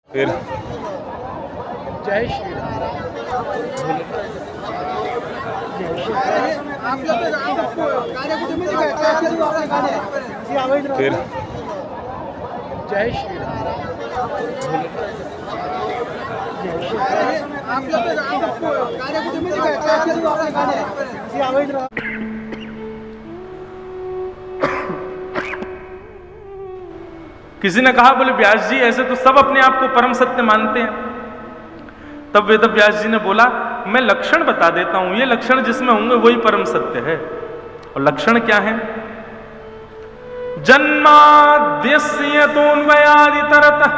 फिर जय श्री राम। फिर जय श्री राम। किसी ने कहा, बोले व्यास जी ऐसे तो सब अपने आप को परम सत्य मानते हैं। तब वेद व्यास जी ने बोला, मैं लक्षण बता देता हूं, ये लक्षण जिसमें होंगे वही परम सत्य है। और लक्षण क्या है? जन्माद्यस्य तोन्वयादितरतः,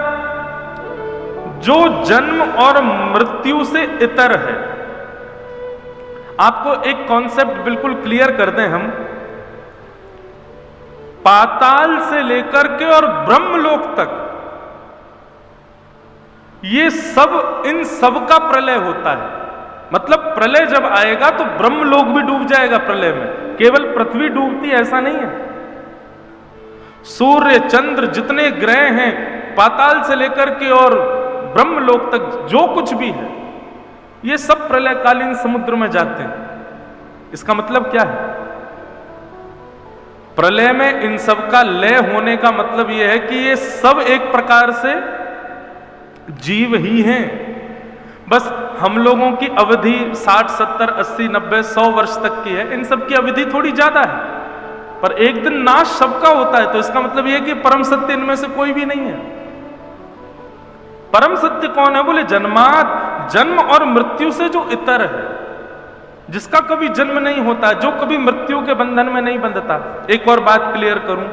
जो जन्म और मृत्यु से इतर है। आपको एक कॉन्सेप्ट बिल्कुल क्लियर कर दें हम, पाताल से लेकर के और ब्रह्मलोक तक ये सब, इन सब का प्रलय होता है। मतलब प्रलय जब आएगा तो ब्रह्मलोक भी डूब जाएगा प्रलय में, केवल पृथ्वी डूबती ऐसा नहीं है। सूर्य चंद्र जितने ग्रह हैं, पाताल से लेकर के और ब्रह्मलोक तक जो कुछ भी है, ये सब प्रलयकालीन समुद्र में जाते हैं। इसका मतलब क्या है? प्रलय में इन सब का लय होने का मतलब यह है कि ये सब एक प्रकार से जीव ही हैं। बस हम लोगों की अवधि 60, 70, 80, 90, 100 वर्ष तक की है, इन सब की अवधि थोड़ी ज्यादा है, पर एक दिन नाश सबका होता है। तो इसका मतलब यह कि परम सत्य इनमें से कोई भी नहीं है। परम सत्य कौन है? बोले जन्माद, जन्म और मृत्यु से जो इतर है, जिसका कभी जन्म नहीं होता, जो कभी मृत्यु के बंधन में नहीं बंधता। एक और बात क्लियर करूं,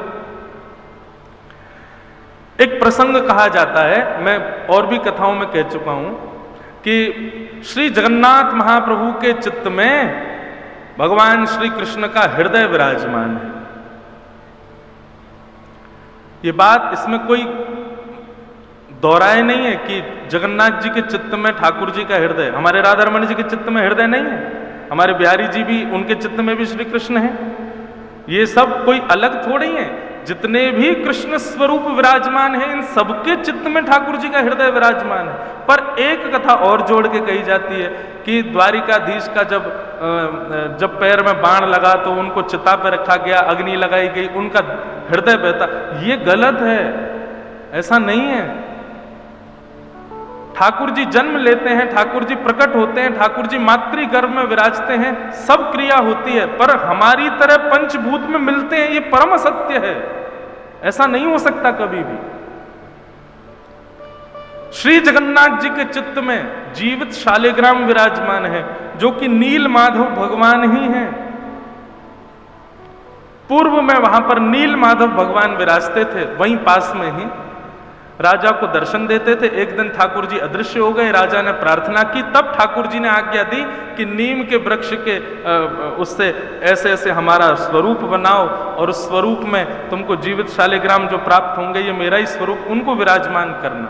एक प्रसंग कहा जाता है, मैं और भी कथाओं में कह चुका हूं, कि श्री जगन्नाथ महाप्रभु के चित्त में भगवान श्री कृष्ण का हृदय विराजमान है। ये बात, इसमें कोई दोहराए नहीं है कि जगन्नाथ जी के चित्त में ठाकुर जी का हृदय, हमारे राधारमण जी के चित्त में हृदय नहीं है, हमारे बिहारी जी भी, उनके चित्त में भी श्री कृष्ण है। ये सब कोई अलग थोड़ी है। जितने भी कृष्ण स्वरूप विराजमान है, इन सबके चित्त में ठाकुर जी का हृदय विराजमान है। पर एक कथा और जोड़ के कही जाती है कि द्वारिकाधीश का जब पैर में बाण लगा तो उनको चिता पर रखा गया, अग्नि लगाई गई, उनका हृदय बहता। ये गलत है, ऐसा नहीं है। ठाकुर जी जन्म लेते हैं, ठाकुर जी प्रकट होते हैं, ठाकुर जी मातृ गर्भ में विराजते हैं, सब क्रिया होती है, पर हमारी तरह पंचभूत में मिलते हैं, ये परम सत्य है। ऐसा नहीं हो सकता कभी भी। श्री जगन्नाथ जी के चित्त में जीवित शालिग्राम विराजमान है, जो कि नील माधव भगवान ही हैं। पूर्व में वहां पर नील माधव भगवान विराजते थे, वहीं पास में ही राजा को दर्शन देते थे। एक दिन ठाकुर जी अदृश्य हो गए, राजा ने प्रार्थना की, तब ठाकुर जी ने आज्ञा दी कि नीम के वृक्ष के उससे ऐसे ऐसे हमारा स्वरूप बनाओ, और उस स्वरूप में तुमको जीवित शालिग्राम जो प्राप्त होंगे, ये मेरा ही स्वरूप, उनको विराजमान करना।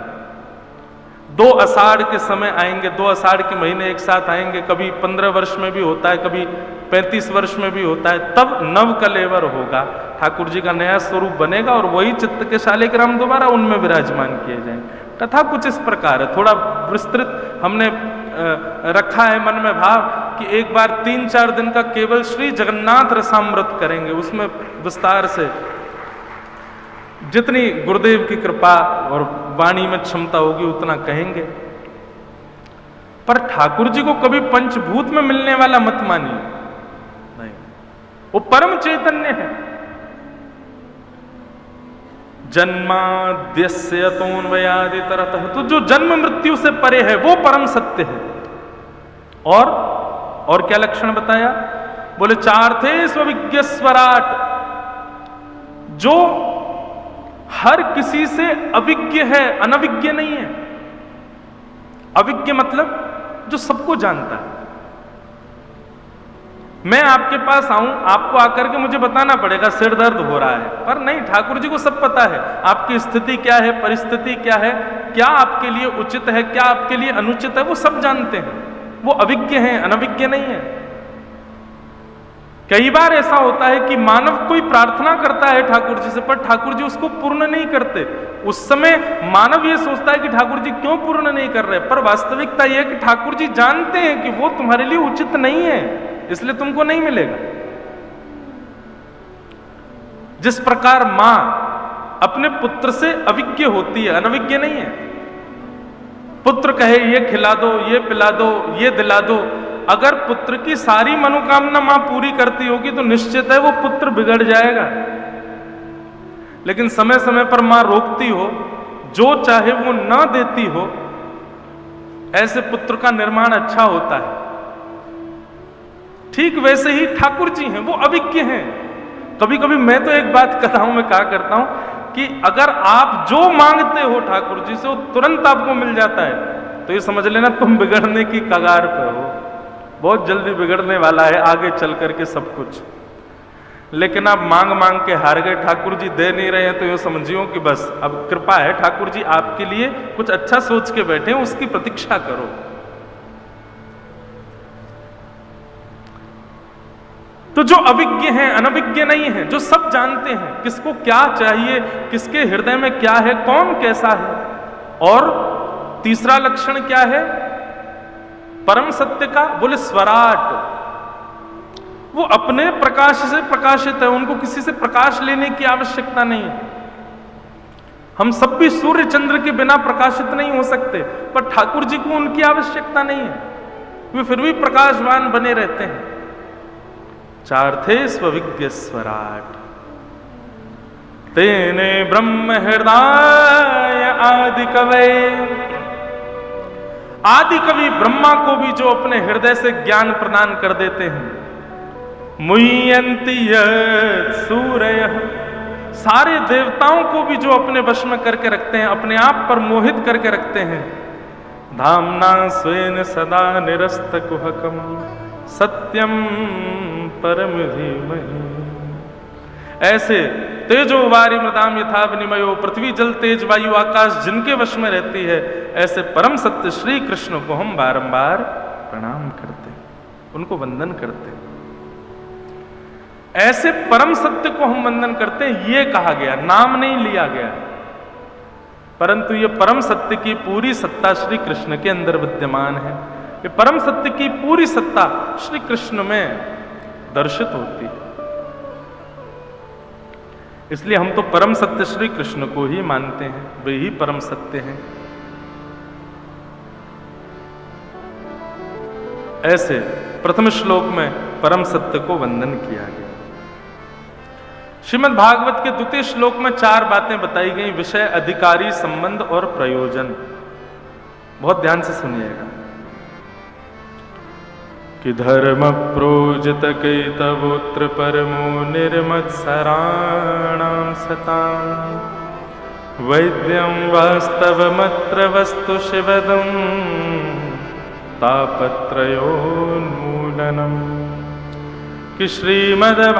2 आषाढ़ के समय आएंगे, 2 आषाढ़ के महीने एक साथ आएंगे, कभी 15 वर्ष में भी होता है, कभी 35 वर्ष में भी होता है, तब नव कलेवर होगा, ठाकुर जी का नया स्वरूप बनेगा, और वही चित्त के शालिग्राम दोबारा उनमें विराजमान किए जाएंगे। कथा कुछ इस प्रकार है, थोड़ा विस्तृत हमने रखा है मन में भाव कि एक बार 3-4 दिन का केवल श्री जगन्नाथ रसामृत करेंगे, उसमें विस्तार से जितनी गुरुदेव की कृपा और वाणी में क्षमता होगी उतना कहेंगे। पर ठाकुर जी को कभी पंचभूत में मिलने वाला मत मानिए, नहीं, वो परम चैतन्य है। जन्माद्यस्य तोन्वयादितरतः, तो जो जन्म मृत्यु से परे है वो परम सत्य है। और क्या लक्षण बताया? बोले 4 थे स्वविज्ञ स्वराट, जो हर किसी से अविज्ञ है, अनविज्ञ नहीं है। अविज्ञ मतलब जो सबको जानता है। मैं आपके पास आऊं, आपको आकर के मुझे बताना पड़ेगा सिर दर्द हो रहा है, पर नहीं, ठाकुर जी को सब पता है, आपकी स्थिति क्या है, परिस्थिति क्या है, क्या आपके लिए उचित है, क्या आपके लिए अनुचित है, वो सब जानते हैं। वो अविज्ञ हैं, अनविज्ञ नहीं है। कई बार ऐसा होता है कि मानव कोई प्रार्थना करता है ठाकुर जी से, पर ठाकुर जी उसको पूर्ण नहीं करते। उस समय मानव ये सोचता है कि ठाकुर जी क्यों पूर्ण नहीं कर रहे, पर वास्तविकता यह है कि ठाकुर जी जानते हैं कि वो तुम्हारे लिए उचित नहीं है, इसलिए तुमको नहीं मिलेगा। जिस प्रकार मां अपने पुत्र से अविज्ञ होती है, अनविज्ञ नहीं है। पुत्र कहे ये खिला दो, ये पिला दो, ये दिला दो, अगर पुत्र की सारी मनोकामना मां पूरी करती होगी तो निश्चित है वो पुत्र बिगड़ जाएगा। लेकिन समय समय पर मां रोकती हो, जो चाहे वो न देती हो, ऐसे पुत्र का निर्माण अच्छा होता है। ठीक वैसे ही ठाकुर जी हैं, वो अविज्ञ हैं। कभी कभी मैं तो एक बात कथाओं में कहा करता हूं कि अगर आप जो मांगते हो ठाकुर जी से वो तुरंत आपको मिल जाता है, तो ये समझ लेना तुम बिगड़ने की कगार पे हो, बहुत जल्दी बिगड़ने वाला है आगे चल करके सब कुछ। लेकिन आप मांग मांग के हार गए, ठाकुर जी दे नहीं रहे हैं, तो ये समझियो कि बस अब कृपा है, ठाकुर जी आपके लिए कुछ अच्छा सोच के बैठे हैं, उसकी प्रतीक्षा करो। तो जो अविज्ञ हैं, अनविज्ञ नहीं है, जो सब जानते हैं किसको क्या चाहिए, किसके हृदय में क्या है, कौन कैसा है। और तीसरा लक्षण क्या है परम सत्य का, बोले स्वराट। वो अपने प्रकाश से प्रकाशित है, उनको किसी से प्रकाश लेने की आवश्यकता नहीं है। हम सब भी सूर्य चंद्र के बिना प्रकाशित नहीं हो सकते, पर ठाकुर जी को उनकी आवश्यकता नहीं है, वे फिर भी प्रकाशवान बने रहते हैं। चार्थे स्वविज्ञ स्वराट तेने ब्रह्म हृदय आदि कवि। आदि कवि ब्रह्मा को भी जो अपने हृदय से ज्ञान प्रदान कर देते हैं। मुह्यन्ति यत् सूरयः, सारे देवताओं को भी जो अपने वश में करके रखते हैं, अपने आप पर मोहित करके रखते हैं। धाम्ना स्वेन सदा निरस्तकुहकम् सत्यम परम धीमहि। ऐसे तेजो वारि मृदाम यथा विनिमयो, पृथ्वी जल तेज वायु आकाश जिनके वश में रहती है, ऐसे परम सत्य श्री कृष्ण को हम बारंबार प्रणाम करते हैं, उनको वंदन करते हैं। ऐसे परम सत्य को हम वंदन करते हैं, ये कहा गया, नाम नहीं लिया गया, परंतु ये परम सत्य की पूरी सत्ता श्री कृष्ण के अंदर विद्यमान है। ये परम सत्य की पूरी सत्ता श्री कृष्ण में दर्शित होती है। इसलिए हम तो परम सत्य श्री कृष्ण को ही मानते हैं, वे ही परम सत्य हैं। ऐसे प्रथम श्लोक में परम सत्य को वंदन किया गया। श्रीमद् भागवत के द्वितीय श्लोक में 4 बातें बताई गई, विषय, अधिकारी, संबंध और प्रयोजन। बहुत ध्यान से सुनिएगा कि धर्म प्रोजित कैतवोत्र परमो निर्मत्सराणां सतां वैद्यं वास्तवमत्र वस्तु शिवदं तापत्रयोन्मूलनम्। कि श्रीमद्भागवते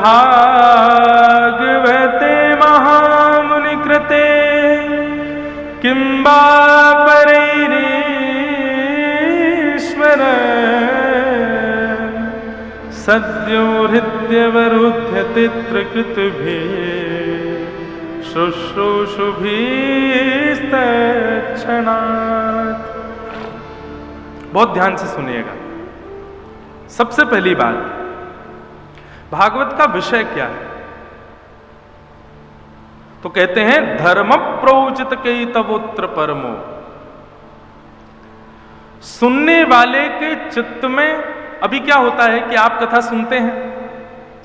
महामुनिकृते किं वा परैरीश्वर सद्यो हृद्यवरुध्यतित्रकृतभिः शुश्रूषुभिस्तत्क्षणात्। बहुत ध्यान से सुनिएगा। सबसे पहली बात, भागवत का विषय क्या है? तो कहते हैं धर्म प्रोचित कैतवोत्र परमो। सुनने वाले के चित्त में अभी क्या होता है कि आप कथा सुनते हैं,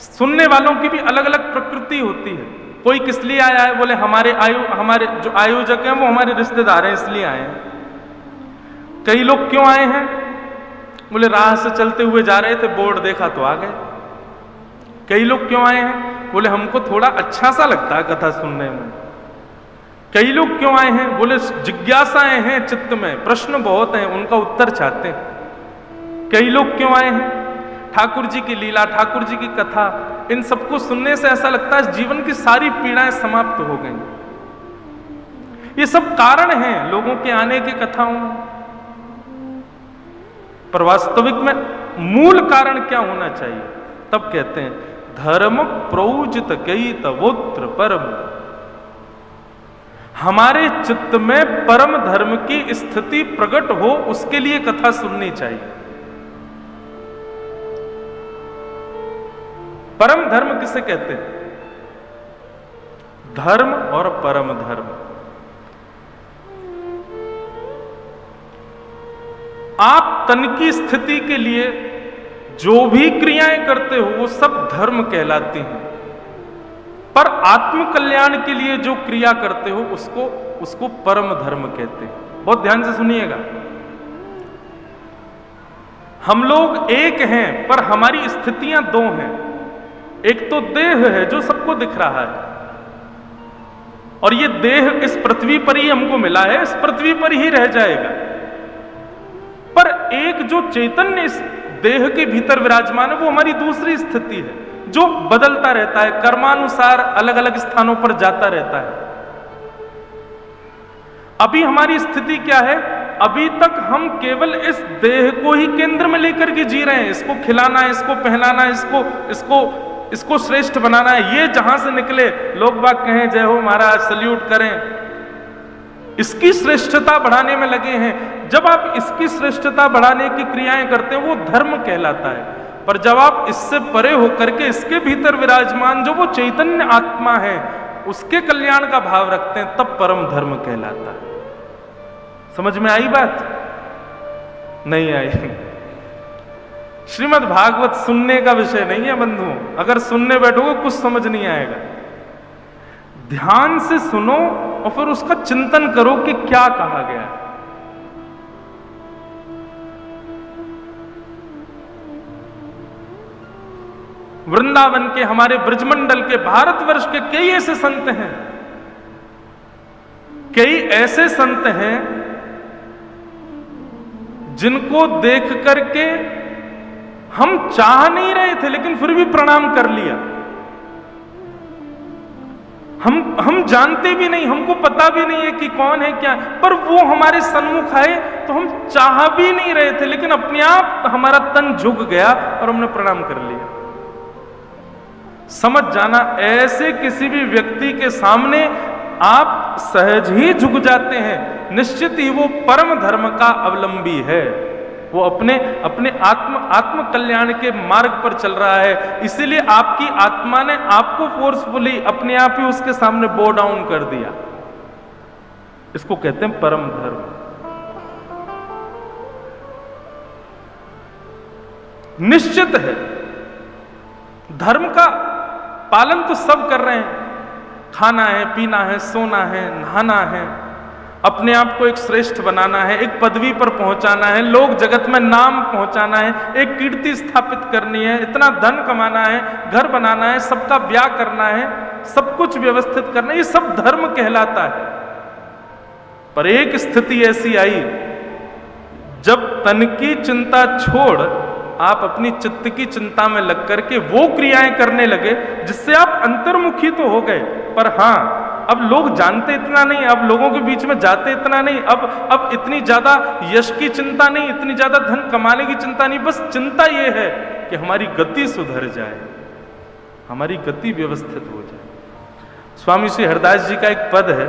सुनने वालों की भी अलग अलग प्रकृति होती है। कोई किस लिए आया है, बोले हमारे जो आयोजक हैं वो हमारे रिश्तेदार हैं इसलिए आए हैं। कई लोग क्यों आए हैं, बोले राह से चलते हुए जा रहे थे, बोर्ड देखा तो आ गए। कई लोग क्यों आए हैं, बोले हमको थोड़ा अच्छा सा लगता है कथा सुनने में। कई लोग क्यों आए हैं, बोले जिज्ञासाएं हैं चित्त में, प्रश्न बहुत हैं, उनका उत्तर चाहते हैं। कई लोग क्यों आए हैं, ठाकुर जी की लीला, ठाकुर जी की कथा, इन सबको सुनने से ऐसा लगता है जीवन की सारी पीड़ाएं समाप्त हो गई। ये सब कारण हैं लोगों के आने की कथाओं में, पर वास्तविक में मूल कारण क्या होना चाहिए? तब कहते हैं धर्म प्रौजित कई तवोत्र परम। हमारे चित्त में परम धर्म की स्थिति प्रकट हो, उसके लिए कथा सुननी चाहिए। परम धर्म किसे कहते हैं? धर्म और परम धर्म। आप तन की स्थिति के लिए जो भी क्रियाएं करते हो वो सब धर्म कहलाती हैं, पर आत्म कल्याण के लिए जो क्रिया करते हो उसको परम धर्म कहते हैं। बहुत ध्यान से सुनिएगा। हम लोग एक हैं पर हमारी स्थितियां दो हैं। एक तो देह है जो सबको दिख रहा है, और ये देह इस पृथ्वी पर ही हमको मिला है, इस पृथ्वी पर ही रह जाएगा। पर एक जो चैतन्य इस देह के भीतर विराजमान है वो हमारी दूसरी स्थिति है, जो बदलता रहता है, कर्मानुसार अलग अलग स्थानों पर जाता रहता है। अभी हमारी स्थिति क्या है? अभी तक हम केवल इस देह को ही केंद्र में लेकर के जी रहे हैं। इसको खिलाना है, इसको पहनाना है, इसको श्रेष्ठ बनाना है। ये जहां से निकले लोग बाग कहें जय हो महाराज, सल्यूट करें, इसकी श्रेष्ठता बढ़ाने में लगे हैं। जब आप इसकी श्रेष्ठता बढ़ाने की क्रियाएं करते हैं वो धर्म कहलाता है। पर जब आप इससे परे होकर के इसके भीतर विराजमान जो वो चैतन्य आत्मा है उसके कल्याण का भाव रखते हैं, तब परम धर्म कहलाता है। समझ में आई बात? नहीं आई? श्रीमद् भागवत सुनने का विषय नहीं है बंधुओं। अगर सुनने बैठोगे कुछ समझ नहीं आएगा। ध्यान से सुनो और फिर उसका चिंतन करो कि क्या कहा गया है। वृंदावन के, हमारे ब्रजमंडल के, भारतवर्ष के कई ऐसे संत हैं, कई ऐसे संत हैं जिनको देख करके हम चाह नहीं रहे थे लेकिन फिर भी प्रणाम कर लिया। हम जानते भी नहीं, हमको पता भी नहीं है कि कौन है क्या, पर वो हमारे सन्मुख आए तो हम चाह भी नहीं रहे थे लेकिन अपने आप हमारा तन झुक गया और हमने प्रणाम कर लिया। समझ जाना, ऐसे किसी भी व्यक्ति के सामने आप सहज ही झुक जाते हैं, निश्चित ही वो परम धर्म का अवलंबी है। वो अपने आत्म कल्याण के मार्ग पर चल रहा है। इसीलिए आपकी आत्मा ने आपको फोर्सफुली अपने आप ही उसके सामने बो डाउन कर दिया। इसको कहते हैं परम धर्म। निश्चित है धर्म का पालन तो सब कर रहे हैं। खाना है, पीना है, सोना है, नहाना है, अपने आप को एक श्रेष्ठ बनाना है, एक पदवी पर पहुंचाना है, लोक जगत में नाम पहुंचाना है, एक कीर्ति स्थापित करनी है, इतना धन कमाना है, घर बनाना है, सबका ब्याह करना है, सब कुछ व्यवस्थित करना है, ये सब धर्म कहलाता है। पर एक स्थिति ऐसी आई जब तन की चिंता छोड़ आप अपनी चित्त की चिंता में लग करके वो क्रियाएं करने लगे जिससे आप अंतर्मुखी तो हो गए, पर हाँ अब लोग जानते इतना नहीं, अब लोगों के बीच में जाते इतना नहीं, अब इतनी ज्यादा यश की चिंता नहीं, इतनी ज्यादा धन कमाने की चिंता नहीं, बस चिंता ये है कि हमारी गति सुधर जाए, हमारी गति व्यवस्थित हो जाए। स्वामी श्री हरदास जी का एक पद है।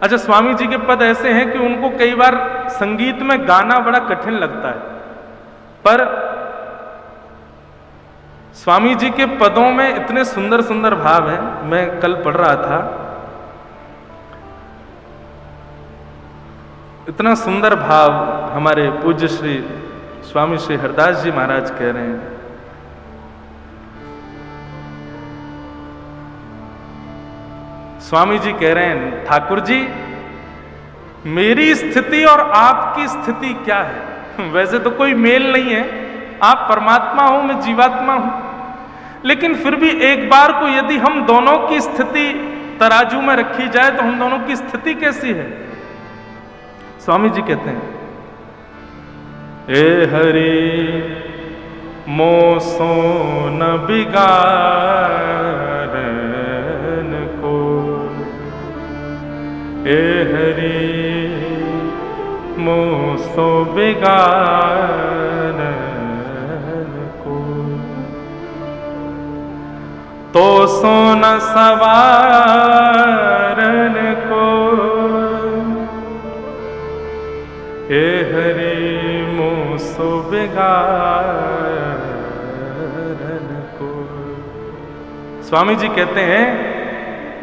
अच्छा, स्वामी जी के पद ऐसे हैं कि उनको कई बार संगीत में गाना बड़ा कठिन लगता है, पर स्वामी जी के पदों में इतने सुंदर सुंदर भाव हैं। मैं कल पढ़ रहा था, इतना सुंदर भाव हमारे पूज्य श्री स्वामी श्री हरदास जी महाराज कह रहे हैं। स्वामी जी कह रहे हैं, ठाकुर जी मेरी स्थिति और आपकी स्थिति क्या है? वैसे तो कोई मेल नहीं है, आप परमात्मा हो, मैं जीवात्मा हूं, लेकिन फिर भी एक बार को यदि हम दोनों की स्थिति तराजू में रखी जाए तो हम दोनों की स्थिति कैसी है? स्वामी जी कहते हैं, ए हरि मोसो न बिगारन को, ए हरि मोसो बिगारन को। तो सोन सवारन को, हे हरि मोसो बिगाड़न को। स्वामी जी कहते हैं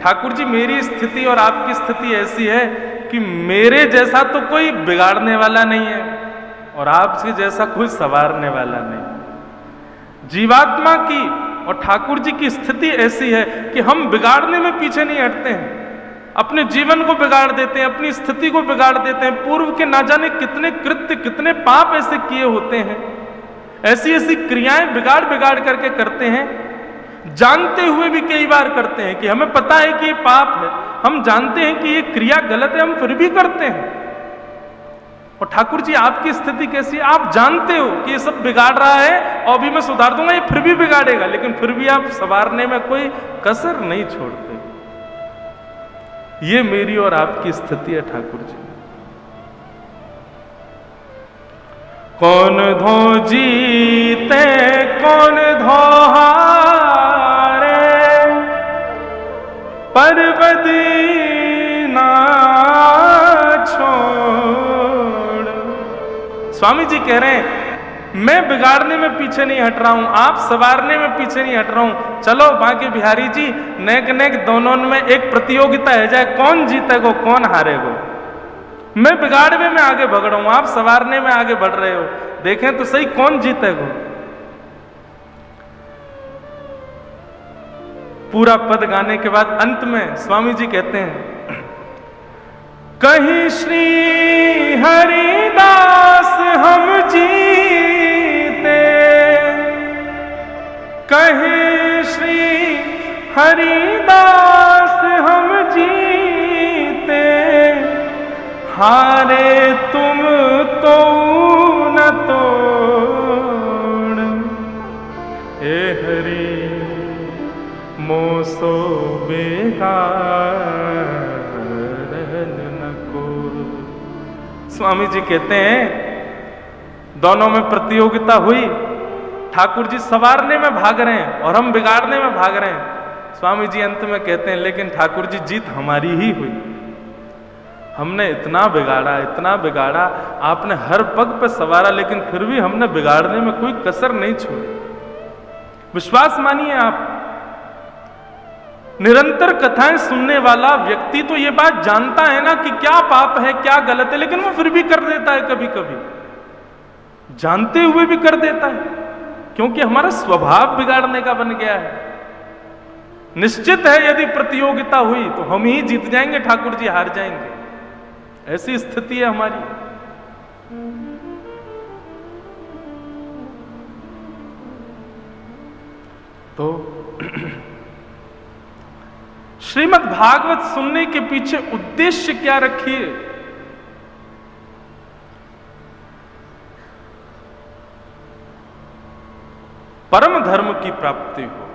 ठाकुर जी मेरी स्थिति और आपकी स्थिति ऐसी है कि मेरे जैसा तो कोई बिगाड़ने वाला नहीं है और आपसे जैसा कोई संवारने वाला नहीं। जीवात्मा की और ठाकुर जी की स्थिति ऐसी है कि हम बिगाड़ने में पीछे नहीं हटते हैं, अपने जीवन को बिगाड़ देते हैं, अपनी स्थिति को बिगाड़ देते हैं। पूर्व के ना जाने कितने कृत्य, कितने पाप ऐसे किए होते हैं, ऐसी ऐसी क्रियाएं बिगाड़ बिगाड़ करके करते हैं, जानते हुए भी कई बार करते हैं कि हमें पता है कि ये पाप है, हम जानते हैं कि ये क्रिया गलत है, हम फिर भी करते हैं। और ठाकुर जी आपकी स्थिति कैसी है? आप जानते हो कि ये सब बिगाड़ रहा है और अभी मैं सुधार दूंगा, ये फिर भी बिगाड़ेगा, लेकिन फिर भी आप संवारने में कोई कसर नहीं छोड़ते। ये मेरी और आपकी स्थिति है ठाकुर जी। कौन धो जीते कौन धो हारे, पर बदी ना छोड़। स्वामी जी कह रहे हैं मैं बिगाड़ने में पीछे नहीं हट रहा हूं, आप संवारने में पीछे नहीं हट रहा हूं। चलो बाकी बिहारी जी नेक नेक दोनों में एक प्रतियोगिता है जाए, कौन जीतेगो कौन हारेगो। मैं बिगाड़ने में आगे बढ़ रहा हूं, आप संवारने में आगे बढ़ रहे हो, देखें तो सही कौन जीतेगो। पूरा पद गाने के बाद अंत में स्वामी जी कहते हैं कहीं श्री हरिदास हम जीते, कहीं श्री हरिदास हम जीते, हारे तुम तो न तोड़, हे हरि मोसो बेगारन को। स्वामी जी कहते हैं दोनों में प्रतियोगिता हुई, ठाकुर जी संवारने में भाग रहे हैं और हम बिगाड़ने में भाग रहे हैं। स्वामी जी अंत में कहते हैं लेकिन ठाकुर जी जीत हमारी ही हुई, हमने इतना बिगाड़ा, आपने हर पग पे संवारा, लेकिन फिर भी हमने बिगाड़ने में कोई कसर नहीं छोड़ी। विश्वास मानिए आप, निरंतर कथाएं सुनने वाला व्यक्ति तो ये बात जानता है ना कि क्या पाप है क्या गलत है, लेकिन वो फिर भी कर देता है, कभी कभी जानते हुए भी कर देता है, क्योंकि हमारा स्वभाव बिगाड़ने का बन गया है। निश्चित है यदि प्रतियोगिता हुई तो हम ही जीत जाएंगे, ठाकुर जी हार जाएंगे, ऐसी स्थिति है हमारी। तो श्रीमद् भागवत सुनने के पीछे उद्देश्य क्या रखिए? परम धर्म की प्राप्ति हो।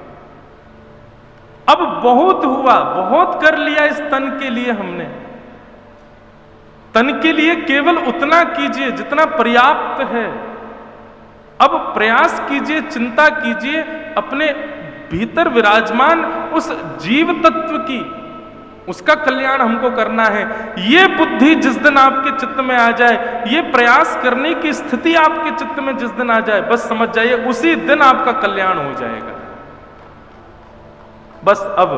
अब बहुत हुआ, बहुत कर लिया इस तन के लिए हमने। तन के लिए केवल उतना कीजिए जितना पर्याप्त है। अब प्रयास कीजिए, चिंता कीजिए अपने भीतर विराजमान उस जीव तत्व की, उसका कल्याण हमको करना है। ये बुद्धि जिस दिन आपके चित्त में आ जाए, ये प्रयास करने की स्थिति आपके चित्त में जिस दिन आ जाए, बस समझ जाइए उसी दिन आपका कल्याण हो जाएगा। बस अब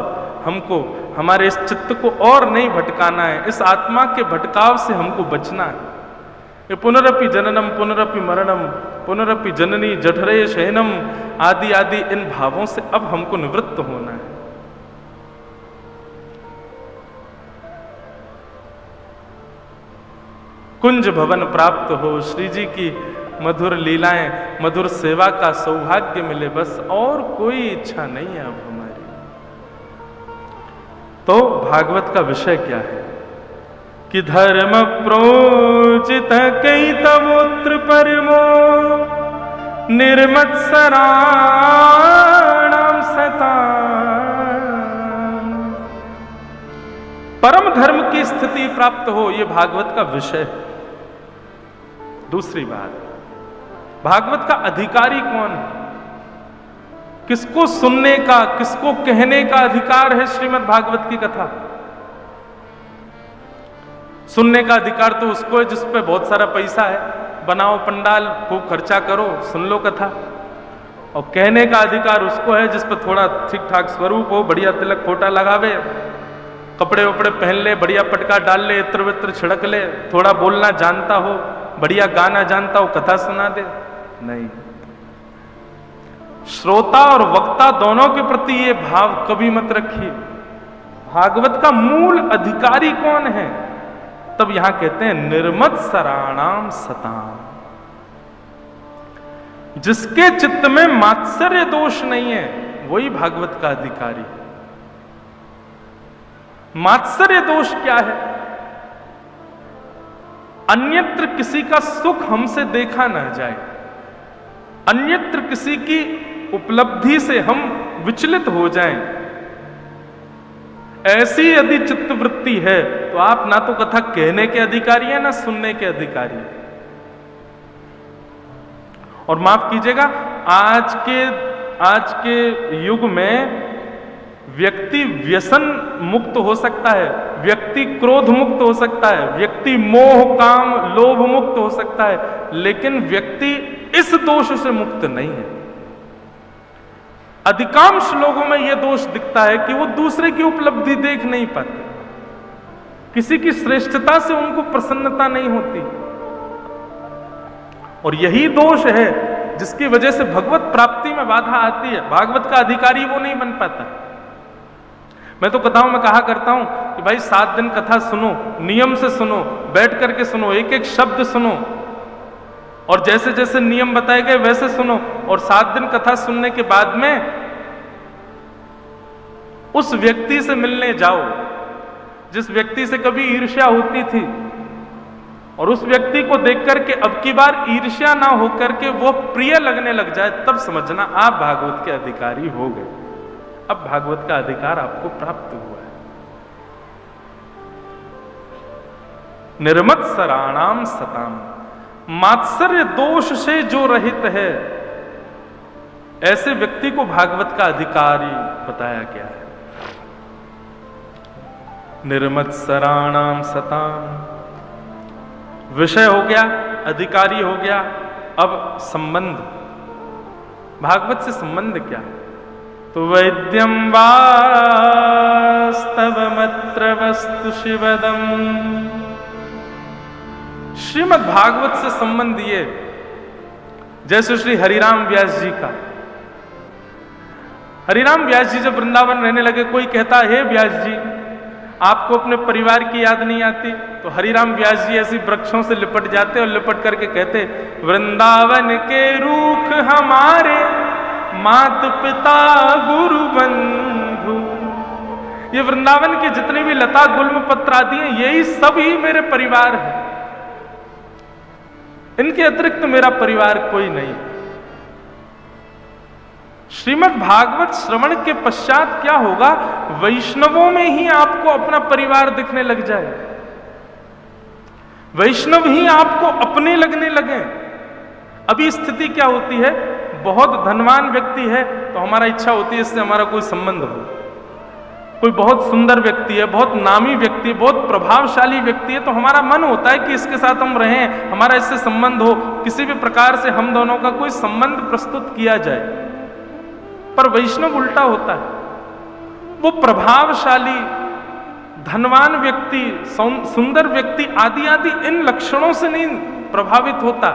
हमको हमारे इस चित्त को और नहीं भटकाना है, इस आत्मा के भटकाव से हमको बचना है। ये पुनरपि जननम पुनरपि मरणम पुनरपि जननी जठरे शयनम आदि आदि इन भावों से अब हमको निवृत्त होना है। कुंज भवन प्राप्त हो, श्री जी की मधुर लीलाएं, मधुर सेवा का सौभाग्य मिले, बस और कोई इच्छा नहीं है अब हमारी। तो भागवत का विषय क्या है कि धर्म प्रोचित कई तवोत्र परमो निर्मत्सराणाम सता। परम धर्म की स्थिति प्राप्त हो, यह भागवत का विषय है। दूसरी बात, भागवत का अधिकारी कौन है? किसको सुनने का, किसको कहने का अधिकार है श्रीमद् भागवत की कथा? सुनने का अधिकार तो उसको है जिस पे बहुत सारा पैसा है, बनाओ पंडाल, खूब खर्चा करो, सुन लो कथा। और कहने का अधिकार उसको है जिस पे थोड़ा ठीक ठाक स्वरूप हो, बढ़िया तिलक फोटा लगावे, कपड़े वपड़े पहन ले, बढ़िया पटका डाल ले, इत्र वित्र छिड़क ले, थोड़ा बोलना जानता हो, बढ़िया गाना जानता हो, कथा सुना दे। नहीं, श्रोता और वक्ता दोनों के प्रति ये भाव कभी मत रखिए। भागवत का मूल अधिकारी कौन है? तब यहां कहते हैं निर्मत्सराणाम सताम, जिसके चित्त में मात्सर्य दोष नहीं है वही भागवत का अधिकारी है। मात्सर्य दोष क्या है? अन्यत्र किसी का सुख हमसे देखा ना जाए, अन्यत्र किसी की उपलब्धि से हम विचलित हो जाएं, ऐसी यदि चित्तवृत्ति है तो आप ना तो कथा कहने के अधिकारी हैं ना सुनने के अधिकारी हैं। और माफ कीजिएगा, आज के युग में व्यक्ति व्यसन मुक्त हो सकता है, व्यक्ति क्रोध मुक्त हो सकता है, व्यक्ति मोह काम लोभ मुक्त हो सकता है, लेकिन व्यक्ति इस दोष से मुक्त नहीं है। अधिकांश लोगों में यह दोष दिखता है कि वो दूसरे की उपलब्धि देख नहीं पाते, किसी की श्रेष्ठता से उनको प्रसन्नता नहीं होती। और यही दोष है जिसकी वजह से भगवत प्राप्ति में बाधा आती है। भागवत का अधिकारी वो नहीं बन पाता। मैं तो कथाओं में कहा करता हूं कि भाई 7 दिन कथा सुनो, नियम से सुनो, बैठ करके सुनो, एक एक शब्द सुनो, और जैसे जैसे नियम बताए गए वैसे सुनो। और 7 दिन कथा सुनने के बाद में उस व्यक्ति से मिलने जाओ जिस व्यक्ति से कभी ईर्ष्या होती थी, और उस व्यक्ति को देख करके अब की बार ईर्ष्या ना होकर के वो प्रिय लगने लग जाए, तब समझना आप भागवत के अधिकारी हो गए। अब भागवत का अधिकार आपको प्राप्त हुआ है। निर्मत्सराणाम सताम, मात्सर्य दोष से जो रहित है, ऐसे व्यक्ति को भागवत का अधिकारी बताया गया है। निर्मत्सराणाम सताम, विषय हो गया, अधिकारी हो गया। अब संबंध, भागवत से संबंध क्या है? तो वैद्यम वास्तवमत्र वस्तु शिवदम, श्रीमद् भागवत से संबंध ये जैसे श्री हरिराम व्यास जी का। हरिराम व्यास जी जब वृंदावन रहने लगे, कोई कहता है व्यास जी आपको अपने परिवार की याद नहीं आती? तो हरिराम व्यास जी ऐसी वृक्षों से लिपट जाते और लिपट करके कहते, वृंदावन के रूख हमारे मात पिता गुरु बंधु, ये वृंदावन के जितने भी लता गुल्म पत्र आदि हैं, यही सब ही मेरे परिवार है, इनके अतिरिक्त मेरा परिवार कोई नहीं। श्रीमद् भागवत श्रवण के पश्चात क्या होगा? वैष्णवों में ही आपको अपना परिवार दिखने लग जाए, वैष्णव ही आपको अपने लगने लगे। अभी स्थिति क्या होती है? बहुत धनवान व्यक्ति है तो हमारा इच्छा होती है इससे हमारा कोई संबंध हो। कोई बहुत सुंदर व्यक्ति है, बहुत नामी व्यक्ति है, बहुत प्रभावशाली व्यक्ति है, तो हमारा मन होता है कि इसके साथ हम रहें, हमारा इससे संबंध हो, किसी भी प्रकार से हम दोनों का कोई संबंध प्रस्तुत किया जाए। पर वैष्णव उल्टा होता है, वो प्रभावशाली धनवान व्यक्ति, सुंदर व्यक्ति आदि आदि इन लक्षणों से नहीं प्रभावित होता,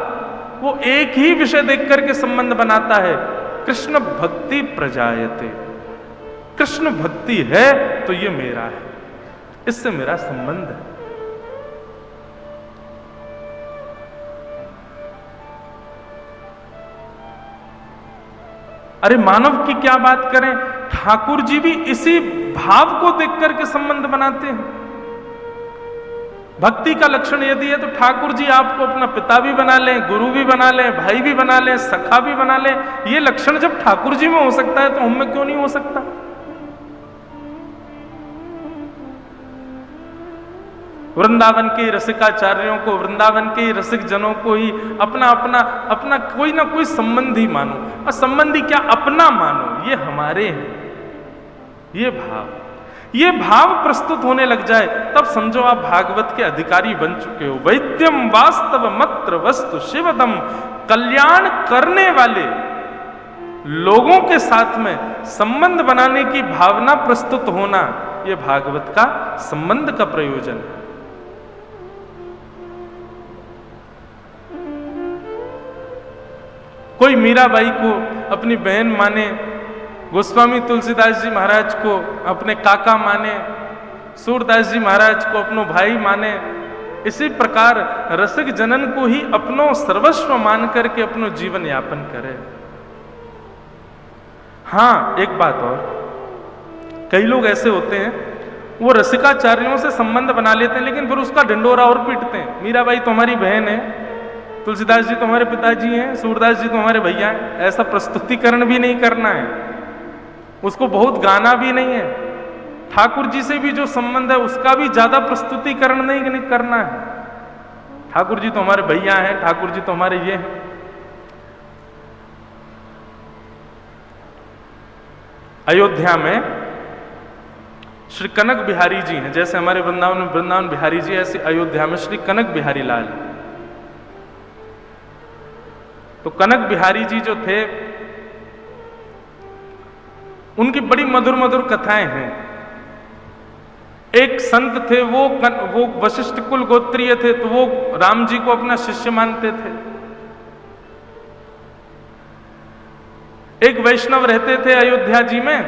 वो एक ही विषय देख करके संबंध बनाता है, कृष्ण भक्ति प्रजायते, कृष्ण भक्ति है तो ये मेरा है, इससे मेरा संबंध है। अरे मानव की क्या बात करें, ठाकुर जी भी इसी भाव को देख करके संबंध बनाते हैं। भक्ति का लक्षण यदि है तो ठाकुर जी आपको अपना पिता भी बना लें, गुरु भी बना लें, भाई भी बना लें, सखा भी बना लें। ये लक्षण जब ठाकुर जी में हो सकता है तो हम में क्यों नहीं हो सकता? वृंदावन के रसिकाचार्यों को, वृंदावन के रसिक जनों को ही अपना अपना अपना कोई ना कोई संबंधी मानो। और संबंधी क्या, अपना मानो। ये हमारे हैं, ये भाव प्रस्तुत होने लग जाए, तब समझो आप भागवत के अधिकारी बन चुके हो। वैद्यम वास्तव मत्र वस्तु शिवदम, कल्याण करने वाले लोगों के साथ में संबंध बनाने की भावना प्रस्तुत होना, यह भागवत का संबंध का प्रयोजन है। कोई मीराबाई को अपनी बहन माने, गोस्वामी तुलसीदास जी महाराज को अपने काका माने, सूरदास जी महाराज को अपनो भाई माने, इसी प्रकार रसिक जनन को ही अपनो सर्वस्व मान करके अपनो जीवन यापन करे। हाँ, एक बात और, कई लोग ऐसे होते हैं वो रसिकाचार्यों से संबंध बना लेते हैं, लेकिन फिर उसका ढिंडोरा और पीटते हैं। मीराबाई तो हमारी बहन है, तुलसीदास जी तो हमारे पिताजी हैं, सूरदास जी तो हमारे भैया हैं। ऐसा प्रस्तुतिकरण भी नहीं करना है, उसको बहुत गाना भी नहीं है। ठाकुर जी से भी जो संबंध है उसका भी ज्यादा प्रस्तुतिकरण नहीं करना है। ठाकुर जी तो हमारे भैया हैं, ठाकुर जी तो हमारे ये हैं। अयोध्या में श्री कनक बिहारी जी हैं, जैसे हमारे वृंदावन में वृंदावन बिहारी जी, ऐसे अयोध्या में श्री कनक बिहारी लाल। तो कनक बिहारी जी जो थे, उनकी बड़ी मधुर मधुर कथाएं हैं। एक संत थे, वो वशिष्ठ कुल गोत्रीय थे, तो वो राम जी को अपना शिष्य मानते थे। एक वैष्णव रहते थे अयोध्या जी में,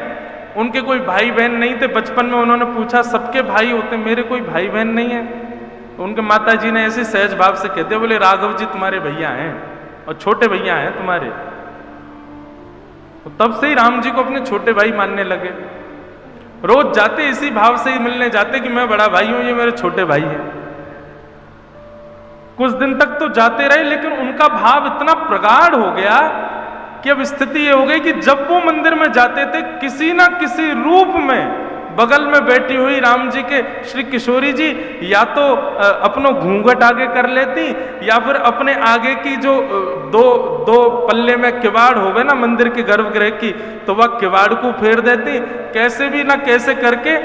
उनके कोई भाई बहन नहीं थे। बचपन में उन्होंने पूछा, सबके भाई होते, मेरे कोई भाई बहन नहीं है। तो उनके माता जी ने ऐसे सहज भाव से कहते, बोले राघव जी तुम्हारे भैया हैं और छोटे भैया हैं तुम्हारे। तो तब से ही राम जी को अपने छोटे भाई मानने लगे। रोज जाते इसी भाव से ही मिलने जाते कि मैं बड़ा भाई हूं, ये मेरे छोटे भाई हैं। कुछ दिन तक तो जाते रहे, लेकिन उनका भाव इतना प्रगाढ़ हो गया कि अब स्थिति ये हो गई कि जब वो मंदिर में जाते थे, किसी ना किसी रूप में बगल में बैठी हुई राम जी के श्री किशोरी जी या तो अपनो घूंघट आगे कर लेती, या फिर अपने आगे की जो दो पल्ले में किवाड़ होवे ना मंदिर के गर्भगृह की, तो वह किवाड़ को फेर देती। कैसे भी ना कैसे करके,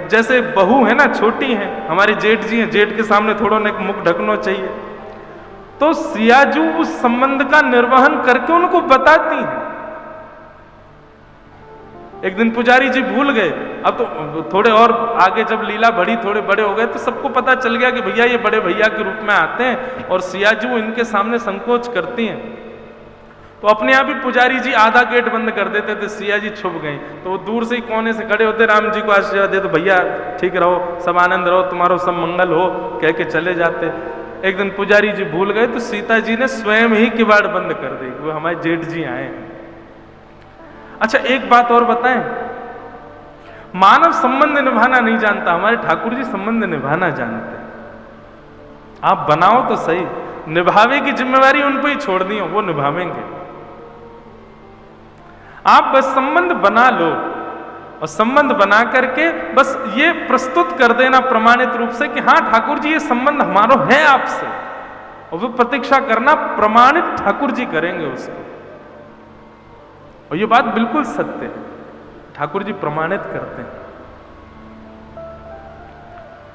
जैसे बहू है ना, छोटी है, हमारी जेठ जी हैं, जेठ के सामने थोड़ा ना मुख ढकना चाहिए, तो सियाजू उस संबंध का निर्वहन करके उनको बताती हैं। एक दिन पुजारी जी भूल गए। अब तो थोड़े और आगे जब लीला बढ़ी, थोड़े बड़े हो गए, तो सबको पता चल गया कि भैया ये बड़े भैया के रूप में आते हैं और सियाजू इनके सामने संकोच करती हैं। तो अपने आप ही पुजारी जी आधा गेट बंद कर देते थे, सिया जी छुप गई। तो वो दूर से ही कोने से खड़े होते, राम जी को आशीर्वाद दे, तो भैया ठीक रहो, सब आनंद रहो, तुम्हारा सब मंगल हो, कह के चले जाते। एक दिन पुजारी जी भूल गए, तो सीता जी ने स्वयं ही किवाड़ बंद कर दी। वो हमारे जेठ जी आए हैं। अच्छा, एक बात और बताएं, मानव संबंध निभाना नहीं जानता, हमारे ठाकुर जी संबंध निभाना जानते हैं। आप बनाओ तो सही, निभावे की जिम्मेवारी उन पर ही छोड़ दी हो, वो निभावेंगे। आप बस संबंध बना लो, और संबंध बना करके बस ये प्रस्तुत कर देना प्रमाणित रूप से कि हाँ ठाकुर जी ये संबंध हमारा है आपसे, और वो प्रतीक्षा करना प्रमाणित ठाकुर जी करेंगे उसको। और ये बात बिल्कुल सत्य है, ठाकुर जी प्रमाणित करते हैं।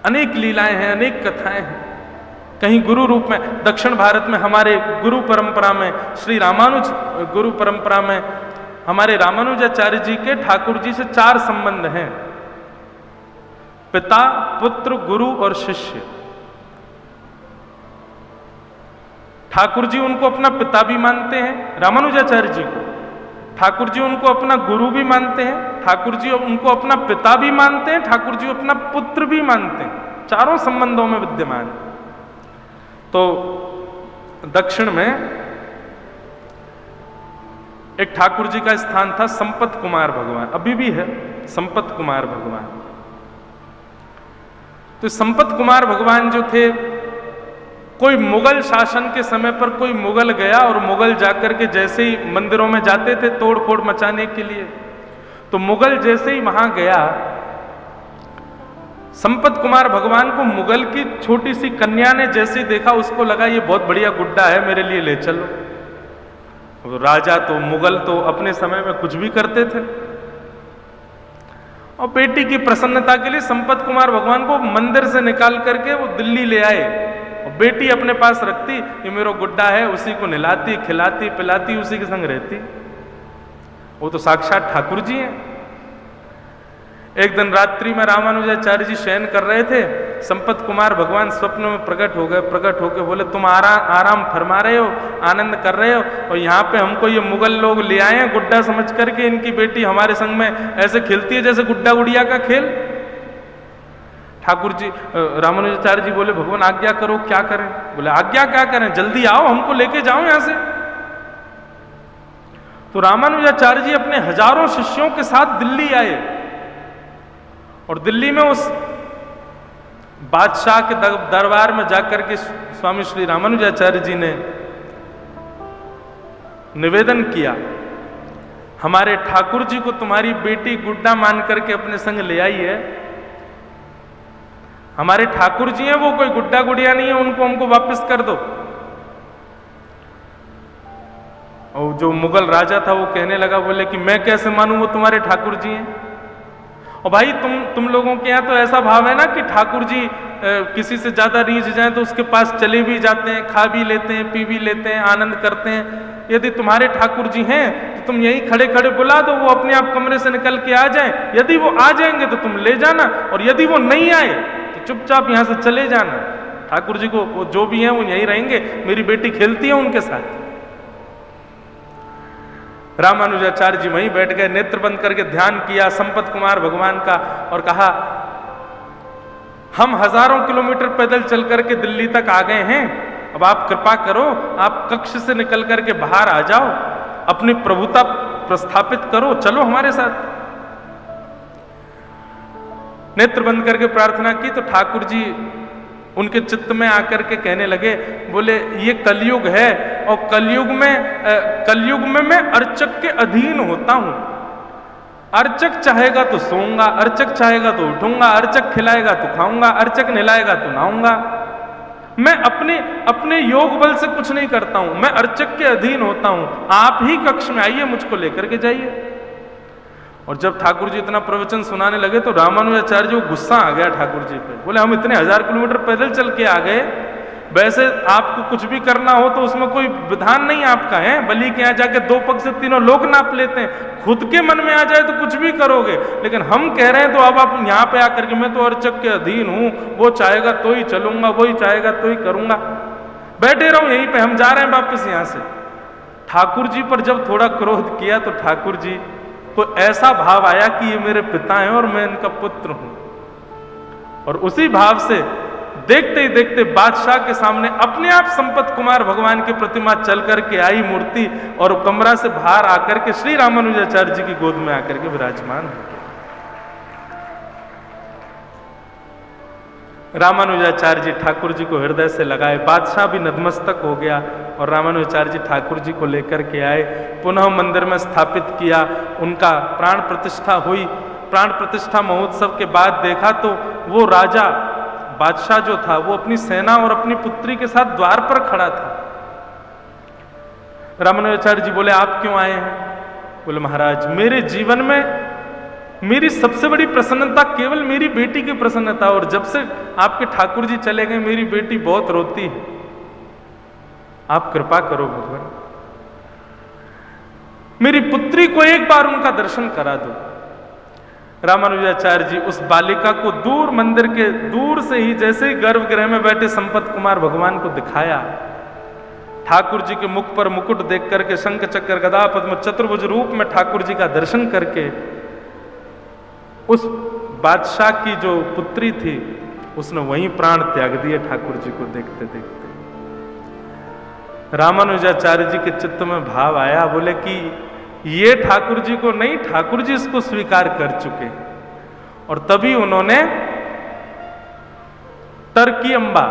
अनेक लीलाएं हैं, अनेक कथाएं हैं। कहीं गुरु रूप में, दक्षिण भारत में हमारे गुरु परंपरा में, श्री रामानुज गुरु परंपरा में हमारे रामानुजाचार्य जी के ठाकुर जी से 4 संबंध हैं, पिता, पुत्र, गुरु और शिष्य। ठाकुर जी उनको अपना पिता भी मानते हैं, रामानुजाचार्य जी को। ठाकुर जी उनको अपना गुरु भी मानते हैं, ठाकुर जी उनको अपना पिता भी मानते हैं, ठाकुर जी अपना पुत्र भी मानते हैं। 4 संबंधों में विद्यमान। तो दक्षिण में एक ठाकुर जी का स्थान था संपत कुमार भगवान, अभी भी है संपत कुमार भगवान। तो संपत कुमार भगवान जो थे, कोई मुगल शासन के समय पर कोई मुगल गया और मुगल जाकर के जैसे ही मंदिरों में जाते थे तोड़ फोड़ मचाने के लिए, तो मुगल जैसे ही वहां गया, संपत कुमार भगवान को मुगल की छोटी सी कन्या ने जैसे ही देखा, उसको लगा ये बहुत बढ़िया गुड्डा है, मेरे लिए ले चलो। राजा तो मुगल तो अपने समय में कुछ भी करते थे। और बेटी की प्रसन्नता के लिए संपत कुमार भगवान को मंदिर से निकाल करके वो दिल्ली ले आए और बेटी अपने पास रखती, ये मेरा गुड्डा है, उसी को नहलाती खिलाती पिलाती उसी के संग रहती। वो तो साक्षात ठाकुर जी हैं। एक दिन रात्रि में रामानुजाचार्य जी शयन कर रहे थे, संपत कुमार भगवान स्वप्न में प्रकट हो गए। प्रकट होकर बोले तुम आराम फरमा रहे हो, आनंद कर रहे हो, और यहाँ पे हमको ये मुगल लोग ले आए हैं गुड्डा समझ करके, इनकी बेटी हमारे संग में ऐसे खेलती है जैसे गुड्डा गुड़िया का खेल। ठाकुर जी रामानुजाचार्य जी बोले भगवान आज्ञा करो, क्या करें? बोले आज्ञा क्या करें, जल्दी आओ, हमको लेके जाओ यहां से। तो रामानुजाचार्य जी अपने हजारों शिष्यों के साथ दिल्ली आए और दिल्ली में उस बादशाह के दरबार में जाकर के स्वामी श्री रामानुजाचार्य जी ने निवेदन किया, हमारे ठाकुर जी को तुम्हारी बेटी गुड्डा मान करके अपने संग ले आई है। हमारे ठाकुर जी हैं, वो कोई गुड्डा गुड़िया नहीं है, उनको हमको वापस कर दो। और जो मुगल राजा था वो कहने लगा, बोले कि मैं कैसे मानूं वो तुम्हारे ठाकुर जी हैं। और भाई तुम लोगों के यहाँ तो ऐसा भाव है ना कि ठाकुर जी किसी से ज्यादा रीझ जाए तो उसके पास चले भी जाते हैं, खा भी लेते हैं, पी भी लेते हैं, आनंद करते हैं। यदि तुम्हारे ठाकुर जी हैं तो तुम यहीं खड़े खड़े बुला दो, वो अपने आप कमरे से निकल के आ जाएं। यदि वो आ जाएंगे तो तुम ले जाना, और यदि वो नहीं आए तो चुपचाप यहाँ से चले जाना। ठाकुर जी को वो जो भी हैं वो यहीं रहेंगे, मेरी बेटी खेलती है उनके साथ। रामानुजाचार्य जी वहीं बैठ गए, नेत्र बंद करके ध्यान किया संपत कुमार भगवान का और कहा, हम हजारों किलोमीटर पैदल चल करके दिल्ली तक आ गए हैं, अब आप कृपा करो, आप कक्ष से निकल करके बाहर आ जाओ, अपनी प्रभुता प्रस्थापित करो, चलो हमारे साथ। नेत्र बंद करके प्रार्थना की तो ठाकुर जी उनके चित्त में आकर के कहने लगे, बोले ये कलयुग है और कलयुग में मैं अर्चक के अधीन होता हूं। अर्चक चाहेगा तो सोऊंगा, अर्चक चाहेगा तो उठूंगा, अर्चक खिलाएगा तो खाऊंगा, अर्चक नहलाएगा तो नहाऊंगा। मैं अपने योग बल से कुछ नहीं करता हूं, मैं अर्चक के अधीन होता हूं। आप ही कक्ष में आइए, मुझको लेकर के जाइए। और जब ठाकुर जी इतना प्रवचन सुनाने लगे तो रामानुजाचार्य जी को गुस्सा आ गया ठाकुर जी पे। बोले हम इतने 1000 किलोमीटर पैदल चल के आ गए, वैसे आपको कुछ भी करना हो तो उसमें कोई विधान नहीं आपका है, बलि के यहाँ जाके 2 पग से 3 लोग नाप लेते हैं, खुद के मन में आ जाए तो कुछ भी करोगे, लेकिन हम कह रहे हैं तो अब आप यहाँ पे आकर के, मैं तो अर्चक के अधीन हूं, वो चाहेगा तो ही चलूंगा, वही चाहेगा तो ही करूंगा, बैठे रहो यहीं पे, हम जा रहे हैं वापस यहाँ से। ठाकुर जी पर जब थोड़ा क्रोध किया तो ठाकुर जी को ऐसा भाव आया कि ये मेरे पिता हैं और मैं इनका पुत्र हूं, और उसी भाव से देखते ही देखते बादशाह के सामने अपने आप संपत कुमार भगवान की प्रतिमा चल करके आई मूर्ति, और कमरा से बाहर आकर के श्री रामानुजाचार्य जी की गोद में आकर के विराजमान हो गए। रामानुजाचार्य जी ठाकुर जी को हृदय से लगाए, बादशाह भी नतमस्तक हो गया, और रामानुजाचार्य जी ठाकुर जी को लेकर के आए, पुनः मंदिर में स्थापित किया, उनका प्राण प्रतिष्ठा हुई। प्राण प्रतिष्ठा महोत्सव के बाद देखा तो वो राजा बादशाह जो था वो अपनी सेना और अपनी पुत्री के साथ द्वार पर खड़ा था। रामानुजाचार्य जी बोले आप क्यों आए हैं? बोले महाराज मेरे जीवन में मेरी सबसे बड़ी प्रसन्नता केवल मेरी बेटी की प्रसन्नता, और जब से आपके ठाकुर जी चले गए मेरी बेटी बहुत रोती है, आप कृपा करो भगवान, मेरी पुत्री को एक बार उनका दर्शन करा दो। रामानुजाचार्य जी उस बालिका को दूर मंदिर के दूर से ही, जैसे ही गर्भगृह में बैठे संपत कुमार भगवान को दिखाया, ठाकुर जी के मुख पर मुकुट देख करके, शंख चक्र गदा पद्म चतुर्भुज रूप में ठाकुर जी का दर्शन करके, उस बादशाह की जो पुत्री थी उसने वहीं प्राण त्याग दिए ठाकुर जी को देखते देखते। रामानुजाचार्य जी के चित्त में भाव आया, बोले कि ये ठाकुर जी को नहीं, ठाकुर जी इसको स्वीकार कर चुके। और तभी उन्होंने टर्की अम्बा,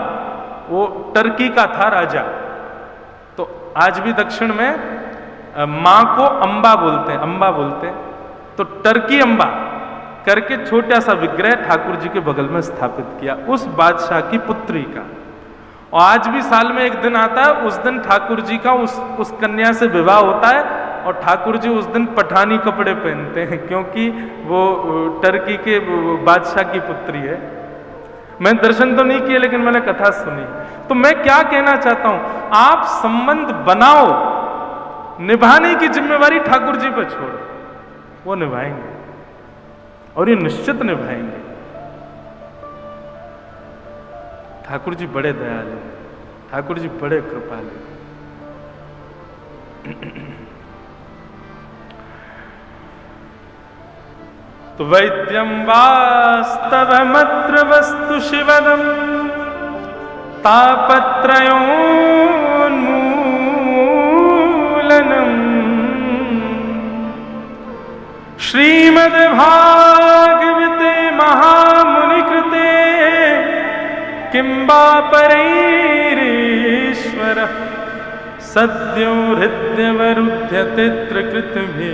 वो टर्की का था राजा, तो आज भी दक्षिण में मां को अम्बा बोलते हैं, अम्बा बोलते हैं, तो टर्की अम्बा करके छोटा सा विग्रह ठाकुर जी के बगल में स्थापित किया उस बादशाह की पुत्री का। और आज भी साल में एक दिन आता है, उस दिन ठाकुर जी का उस कन्या से विवाह होता है और ठाकुर जी उस दिन पठानी कपड़े पहनते हैं, क्योंकि वो टर्की के बादशाह की पुत्री है। मैं दर्शन तो नहीं किए लेकिन मैंने कथा सुनी। तो मैं क्या कहना चाहता हूं, आप संबंध बनाओ, निभाने की जिम्मेवारी ठाकुर जी पे छोड़ो, वो निभाएंगे और ये निश्चित निभाएंगे। ठाकुर जी बड़े दयालु, ठाकुर जी बड़े कृपालु। तो वैद्यम वास्तवमत्र वस्तु शिवदम तापत्रयोन्मूलनम श्रीमद्भागवते महामुनिकृते किंबा परैरीश्वर सद्यो हृद्यवरुध्यतित्रकृतभे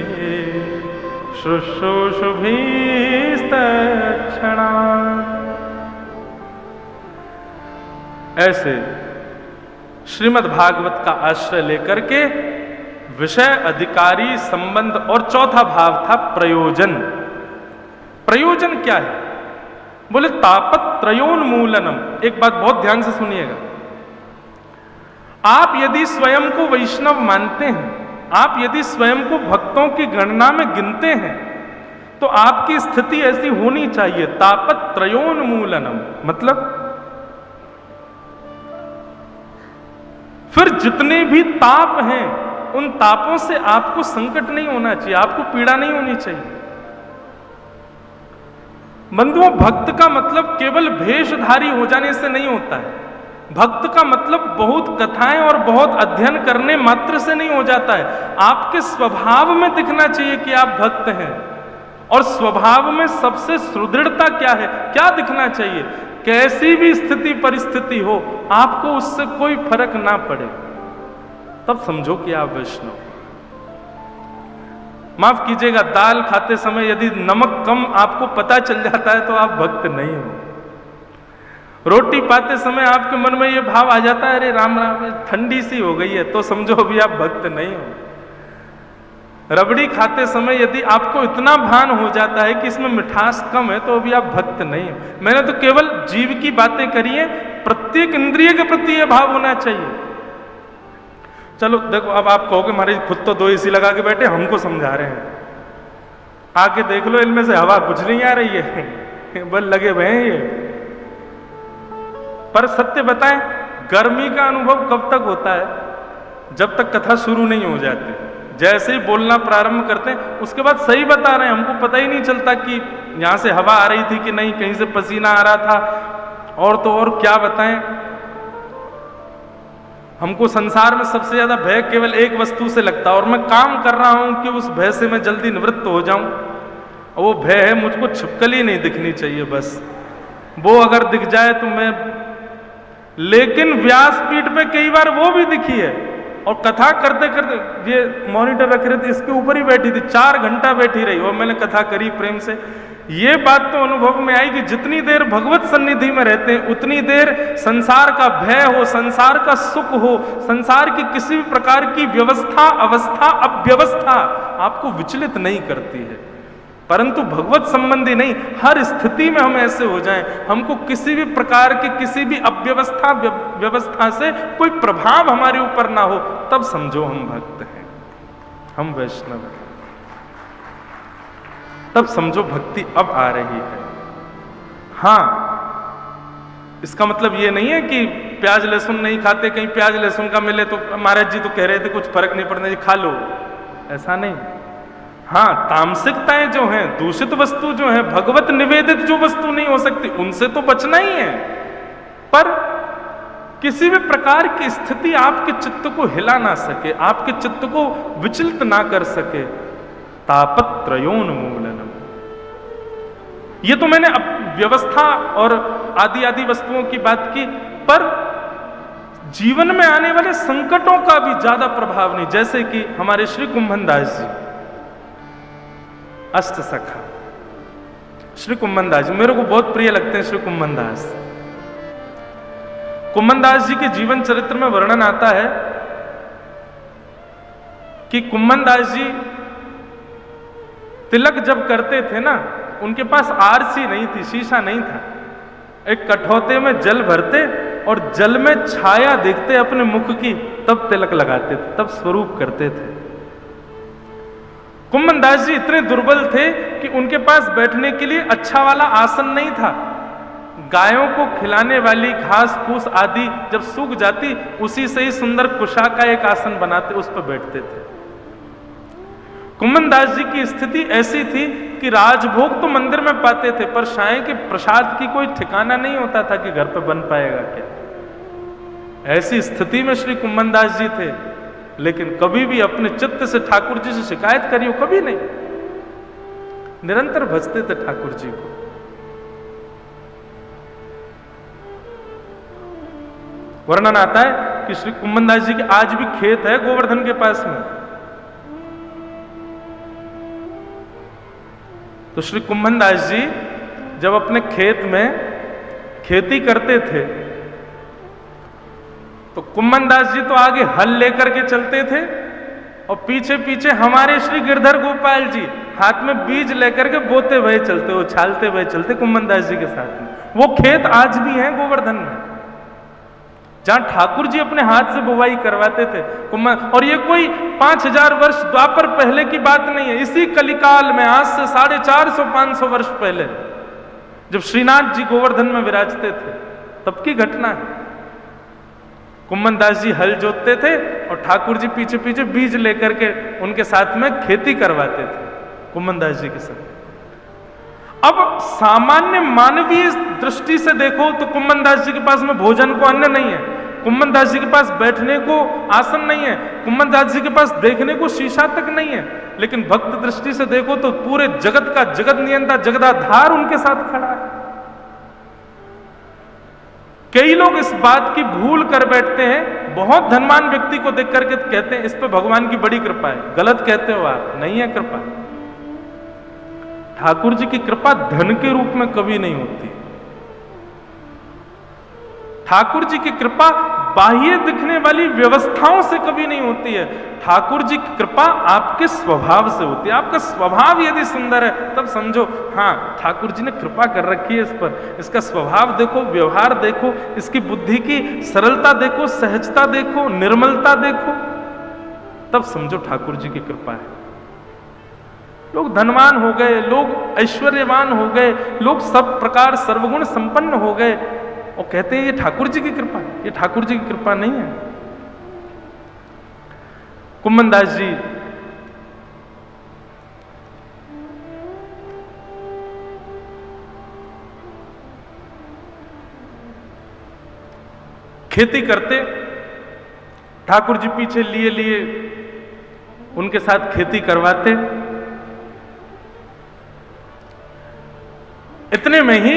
शुश्रूषुभिस्तत्क्षणात्। ऐसे श्रीमद् भागवत का आश्रय लेकर के विषय, अधिकारी, संबंध और चौथा भाव था प्रयोजन। प्रयोजन क्या है? बोले तापत्रयोन्मूलनम। एक बात बहुत ध्यान से सुनिएगा, आप यदि स्वयं को वैष्णव मानते हैं, आप यदि स्वयं को भक्तों की गणना में गिनते हैं, तो आपकी स्थिति ऐसी होनी चाहिए, तापत्रयोन्मूलनम। मतलब फिर जितने भी ताप हैं, उन तापों से आपको संकट नहीं होना चाहिए, आपको पीड़ा नहीं होनी चाहिए। बंधुओं, भक्त का मतलब केवल भेषधारी हो जाने से नहीं होता है। भक्त का मतलब बहुत कथाएं और बहुत अध्ययन करने मात्र से नहीं हो जाता है। आपके स्वभाव में दिखना चाहिए कि आप भक्त हैं। और स्वभाव में सबसे सुदृढ़ता क्या है, क्या दिखना चाहिए? कैसी भी स्थिति परिस्थिति हो, आपको उससे कोई फर्क ना पड़े, तब समझो कि आप वैष्णव। माफ कीजिएगा, दाल खाते समय यदि नमक कम आपको पता चल जाता है तो आप भक्त नहीं हो। रोटी पाते समय आपके मन में ये भाव आ जाता है, अरे राम राम ठंडी सी हो गई है, तो समझो अभी आप भक्त नहीं हो। रबड़ी खाते समय यदि आपको इतना भान हो जाता है कि इसमें मिठास कम है, तो अभी आप भक्त नहीं हो। मैंने तो केवल जीव की बातें करी है, प्रत्येक इंद्रिय के प्रति यह भाव होना चाहिए। चलो देखो, अब आप कहोगे महाराज खुद तो 2 AC लगा के बैठे, हमको समझा रहे हैं। आके देख लो, इनमें से हवा कुछ नहीं आ रही है, बल लगे हुए हैं ये। पर सत्य बताएं, गर्मी का अनुभव कब तक होता है? जब तक कथा शुरू नहीं हो जाती। जैसे ही बोलना प्रारंभ करते हैं, उसके बाद सही बता रहे हैं, हमको पता ही नहीं चलता कि यहां से हवा आ रही थी कि नहीं, कहीं से पसीना आ रहा था। और तो और क्या बताएं, हमको संसार में सबसे ज्यादा भय केवल एक वस्तु से लगता है, और मैं काम कर रहा हूं कि उस भय से मैं जल्दी निवृत्त हो जाऊं। और वो भय है, मुझको छिपकली नहीं दिखनी चाहिए, बस वो अगर दिख जाए तो मैं। लेकिन व्यासपीठ पे कई बार वो भी दिखी है, और कथा करते करते ये मॉनिटर रख रहे थे, इसके ऊपर ही बैठी थी, 4 घंटा बैठी रही, और मैंने कथा करी प्रेम से। ये बात तो अनुभव में आई कि जितनी देर भगवत सन्निधि में रहते हैं, उतनी देर संसार का भय हो, संसार का सुख हो, संसार की किसी भी प्रकार की व्यवस्था, अवस्था, अव्यवस्था आपको विचलित नहीं करती है। परंतु भगवत संबंधी नहीं, हर स्थिति में हम ऐसे हो जाएं, हमको किसी भी प्रकार की किसी भी अव्यवस्था व्यवस्था से कोई प्रभाव हमारे ऊपर ना हो, तब समझो हम भक्त हैं, हम वैष्णव हैं। तब समझो भक्ति अब आ रही है। हाँ, इसका मतलब ये नहीं है कि प्याज लहसुन नहीं खाते, कहीं प्याज लहसुन का मिले तो महाराज जी तो कह रहे थे कुछ फर्क नहीं पड़ना जी, खा लो, ऐसा नहीं। हाँ, तामसिकताएं जो हैं, दूषित वस्तु जो है, भगवत निवेदित जो वस्तु नहीं हो सकती, उनसे तो बचना ही है। पर किसी भी प्रकार की स्थिति आपके चित्त को हिला ना सके, आपके चित्त को विचलित ना कर सके। तापत्रयोन्मूलनम, ये तो मैंने व्यवस्था और आदि आदि वस्तुओं की बात की, पर जीवन में आने वाले संकटों का भी ज्यादा प्रभाव नहीं। जैसे कि हमारे श्री कुंभन दास जी, अष्ट सखा श्री कुंभन दास जी, मेरे को बहुत प्रिय लगते हैं श्री कुंभन दास। कुम्मनदास जी के जीवन चरित्र में वर्णन आता है कि कुम्मनदास जी तिलक जब करते थे ना, उनके पास आरसी नहीं थी, शीशा नहीं था। एक कठौते में जल भरते और जल में छाया देखते अपने मुख की, तब तिलक लगाते थे, तब स्वरूप करते थे। कुम्मनदास जी इतने दुर्बल थे कि उनके पास बैठने के लिए अच्छा वाला आसन नहीं था। गायों को खिलाने वाली घास फूस आदि जब सूख जाती, उसी से ही सुंदर कुशा का एक आसन बनाते, उस पर बैठते थे। कुम्मनदास जी की स्थिति ऐसी थी कि राजभोग तो मंदिर में पाते थे, पर साईं के प्रसाद की कोई ठिकाना नहीं होता था कि घर पे बन पाएगा क्या। ऐसी स्थिति में श्री कुम्मनदास जी थे, लेकिन कभी भी अपने चित्त से ठाकुर जी से शिकायत करी हो, कभी नहीं। निरंतर भजते थे ठाकुर जी को। वर्णन आता है कि श्री कुम्मनदास जी के आज भी खेत है गोवर्धन के पास में। तो श्री कुम्मनदास जी जब अपने खेत में खेती करते थे, तो कुम्मनदास जी तो आगे हल लेकर के चलते थे और पीछे पीछे हमारे श्री गिरधर गोपाल जी हाथ में बीज लेकर के बोते हुए चलते, उछालते हुए चलते कुम्मनदास जी के साथ में। वो खेत आज भी है गोवर्धन में, जहां ठाकुर जी अपने हाथ से बुवाई करवाते थे। और ये कोई 5000 वर्ष द्वापर पहले की बात नहीं है, इसी कलिकाल में, आज से 450-500 वर्ष पहले, जब श्रीनाथ जी गोवर्धन में विराजते थे, तब की घटना है। कुम्मनदास जी हल जोतते थे और ठाकुर जी पीछे पीछे बीज लेकर के उनके साथ में खेती करवाते थे, कुम्मनदास जी के साथ। अब सामान्य मानवीय दृष्टि से देखो तो कुम्मनदास जी के पास में भोजन को अन्न नहीं है, कुम्मनदास जी के पास बैठने को आसन नहीं है, कुम्मनदास जी के पास देखने को शीशा तक नहीं है। लेकिन भक्त दृष्टि से देखो तो पूरे जगत का जगत नियंता, जगदाधार उनके साथ खड़ा है। कई लोग इस बात की भूल कर बैठते हैं, बहुत धनवान व्यक्ति को देख करके कहते हैं इस पे भगवान की बड़ी कृपा है। गलत कहते हो आप, नहीं है कृपा। ठाकुर जी की कृपा धन के रूप में कभी नहीं होती। ठाकुर जी की कृपा बाह्य दिखने वाली व्यवस्थाओं से कभी नहीं होती है। ठाकुर जी की कृपा आपके स्वभाव से होती है। आपका स्वभाव यदि सुंदर है तब समझो हाँ ठाकुर जी ने कृपा कर रखी है इस पर। इसका स्वभाव देखो, व्यवहार देखो, इसकी बुद्धि की सरलता देखो, सहजता देखो, निर्मलता देखो, तब समझो ठाकुर जी की कृपा है। लोग धनवान हो गए, लोग ऐश्वर्यवान हो गए, लोग सब प्रकार सर्वगुण संपन्न हो गए और कहते हैं ये ठाकुर जी की कृपा है। ये ठाकुर जी की कृपा नहीं है। कुम्मनदास जी खेती करते, ठाकुर जी पीछे लिए लिए उनके साथ खेती करवाते। इतने में ही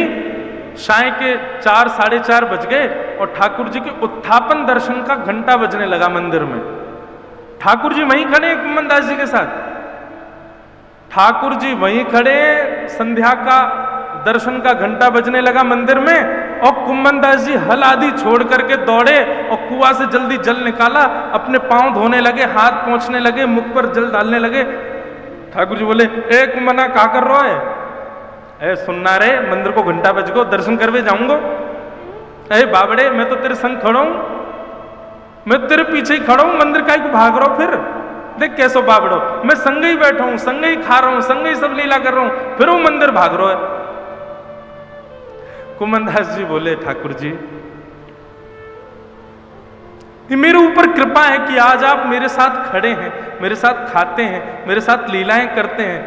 साय के 4 साढ़े 4 बज गए और ठाकुर जी के उत्थापन दर्शन का घंटा बजने लगा मंदिर में। ठाकुर जी वहीं खड़े हैं कुम्मनदास जी के साथ। ठाकुर जी वहीं खड़े, संध्या का दर्शन का घंटा बजने लगा मंदिर में और कुम्मनदास जी हल आदि छोड़ करके दौड़े और कुआं से जल्दी जल निकाला, अपने पांव धोने लगे, हाथ पोंछने लगे, मुख पर जल डालने लगे। ठाकुर जी बोले, ए कुम्मना क्या कर रहा है? ए सुनना रे, मंदिर को घंटा बज गो, दर्शन करवे जाऊंगा। ए बाबड़े, मैं तो तेरे संग खड़ा हूं, मैं तेरे पीछे ही खड़ा हूं, मंदिर काहे को भाग रहा हूं? फिर देख कैसो बाबड़ो, मैं संग ही बैठा हूं, संग ही खा रहा हूं, संग ही सब लीला कर रहा हूं, फिर वो मंदिर भाग रहा है। कुम्मनदास जी बोले, ठाकुर जी ये मेरे ऊपर कृपा है कि आज आप मेरे साथ खड़े हैं, मेरे साथ खाते हैं, मेरे साथ लीलाएं करते हैं,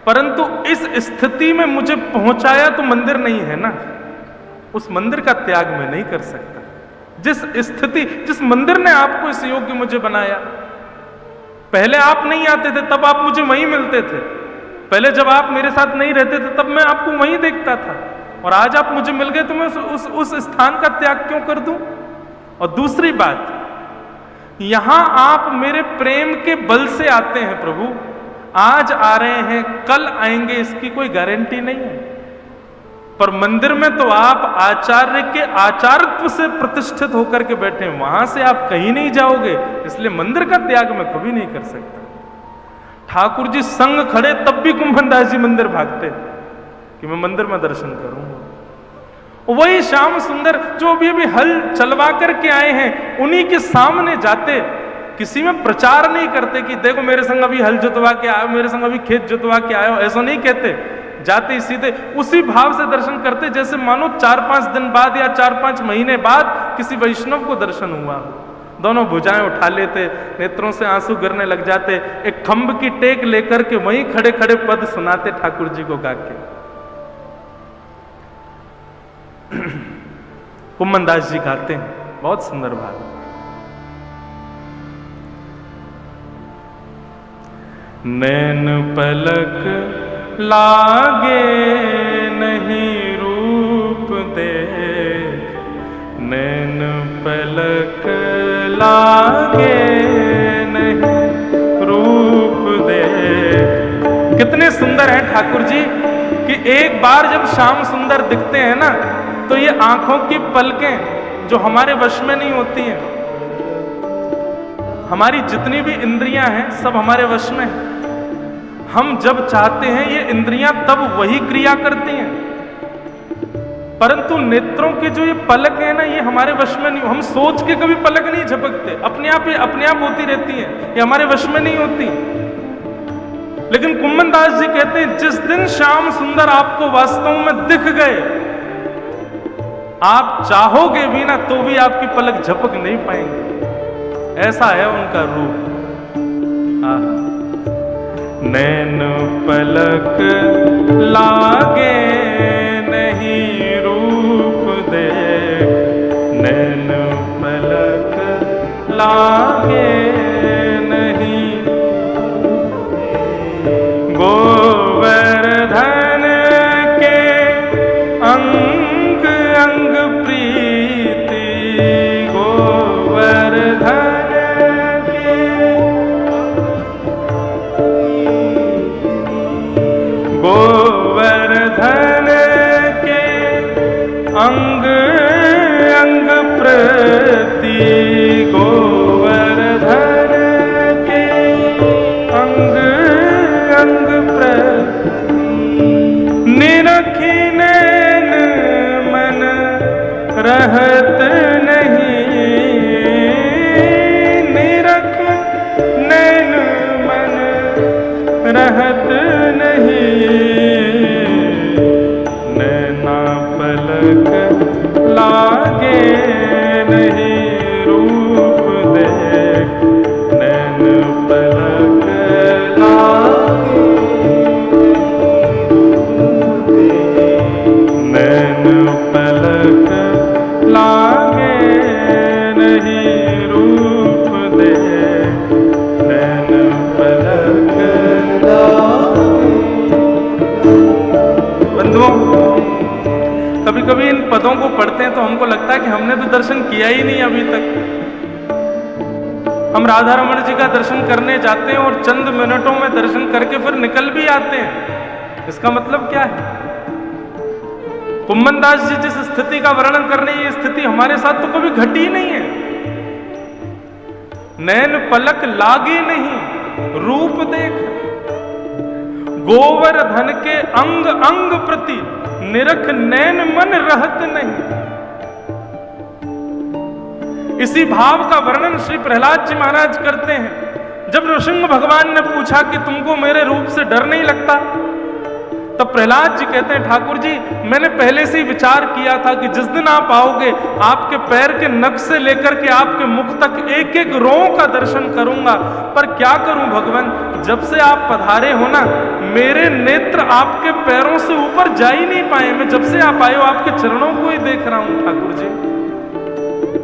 परंतु इस स्थिति में मुझे पहुंचाया तो मंदिर नहीं है ना। उस मंदिर का त्याग मैं नहीं कर सकता। जिस स्थिति, जिस मंदिर ने आपको इस योग्य मुझे बनाया, पहले आप नहीं आते थे तब आप मुझे वहीं मिलते थे, पहले जब आप मेरे साथ नहीं रहते थे तब मैं आपको वहीं देखता था, और आज आप मुझे मिल गए तो मैं उस स्थान का त्याग क्यों कर दूं? और दूसरी बात, यहां आप मेरे प्रेम के बल से आते हैं प्रभु, आज आ रहे हैं कल आएंगे इसकी कोई गारंटी नहीं है। पर मंदिर में तो आप आचार्य के आचार्यत्व से प्रतिष्ठित होकर के बैठे, वहां से आप कहीं नहीं जाओगे, इसलिए मंदिर का त्याग मैं कभी नहीं कर सकता। ठाकुर जी संग खड़े तब भी कुंभन दास जी मंदिर भागते कि मैं मंदिर में दर्शन करूंगा। वही श्याम सुंदर जो अभी अभी हल चलवा करके आए हैं, उन्हीं के सामने जाते, किसी में प्रचार नहीं करते कि देखो मेरे संग अभी हल जुतवा के आयो, मेरे संग अभी खेत जुतवा के आयो, ऐसा नहीं कहते। जाते सीधे उसी भाव से दर्शन करते जैसे मानो 4-5 दिन बाद या 4-5 महीने बाद किसी वैष्णव को दर्शन हुआ। दोनों भुजाएं उठा लेते, नेत्रों से आंसू गिरने लग जाते, एक खंभ की टेक लेकर के वहीं खड़े खड़े पद सुनाते ठाकुर जी को गा के। कुंभन दास जी गाते हैं, बहुत सुंदर भाव। नैन पलक लागे नहीं रूप देख, नैन पलक लागे नहीं रूप देख। कितने सुंदर हैं ठाकुर जी कि एक बार जब श्याम सुंदर दिखते हैं ना, तो ये आंखों की पलकें जो हमारे वश में नहीं होती हैं, हमारी जितनी भी इंद्रियां हैं सब हमारे वश में है। हम जब चाहते हैं ये इंद्रियां तब वही क्रिया करती हैं, परंतु नेत्रों के जो ये पलक है ना, ये हमारे वश में नहीं। हम सोच के कभी पलक नहीं झपकते, अपने आप होती रहती हैं, ये हमारे वश में नहीं होती। लेकिन कुंभन दास जी कहते हैं जिस दिन श्याम सुंदर आपको वास्तव में दिख गए, आप चाहोगे भी ना तो भी आपकी पलक झपक नहीं पाएंगे, ऐसा है उनका रूप। नैन पलक लागे नहीं रूप देख, नैन पलक लागे नहीं। गोवर्धन के अंग अंग प्रीति, गोवर्धन गोवर्धन के अंग अंग प्रति, गोवर्धन के अंग अंग प्रति। निरखी नैन मन रहत नहीं, निरख नैन मन रहत नहीं। नैना पलक लागे नहीं रूप देख, नैन पलक लागे नैन पलक लागे नहीं रूप देख, नैन पलक लागे। बंधुओं, कभी कभी इन पदों को पढ़ते हैं तो हमको लगता है कि हमने तो दर्शन किया ही नहीं अभी तक। हम राधा रमण जी का दर्शन करने जाते हैं और चंद मिनटों में दर्शन करके फिर निकल भी आते हैं। इसका मतलब क्या है? कुंभन दास जी जिस स्थिति का वर्णन कर रहे हैं, ये स्थिति हमारे साथ तो कभी घटी ही नहीं है। नैन पलक लागे नहीं रूप देख, गोवर्धन के अंग अंग प्रति, निरख नैन मन रहत नहीं। इसी भाव का वर्णन श्री प्रहलाद जी महाराज करते हैं। जब नृसिंह भगवान ने पूछा कि तुमको मेरे रूप से डर नहीं लगता, तब प्रहलाद जी कहते हैं ठाकुर जी मैंने पहले से ही विचार किया था कि जिस दिन आप आओगे, आपके पैर के नख से लेकर के आपके मुख तक एक एक रों का दर्शन करूंगा। पर क्या करूं भगवान, जब से आप पधारे हो ना, मेरे नेत्र आपके पैरों से ऊपर जा ही नहीं पाए। मैं जब से आप आए हो आपके चरणों को ही देख रहा हूं ठाकुर जी।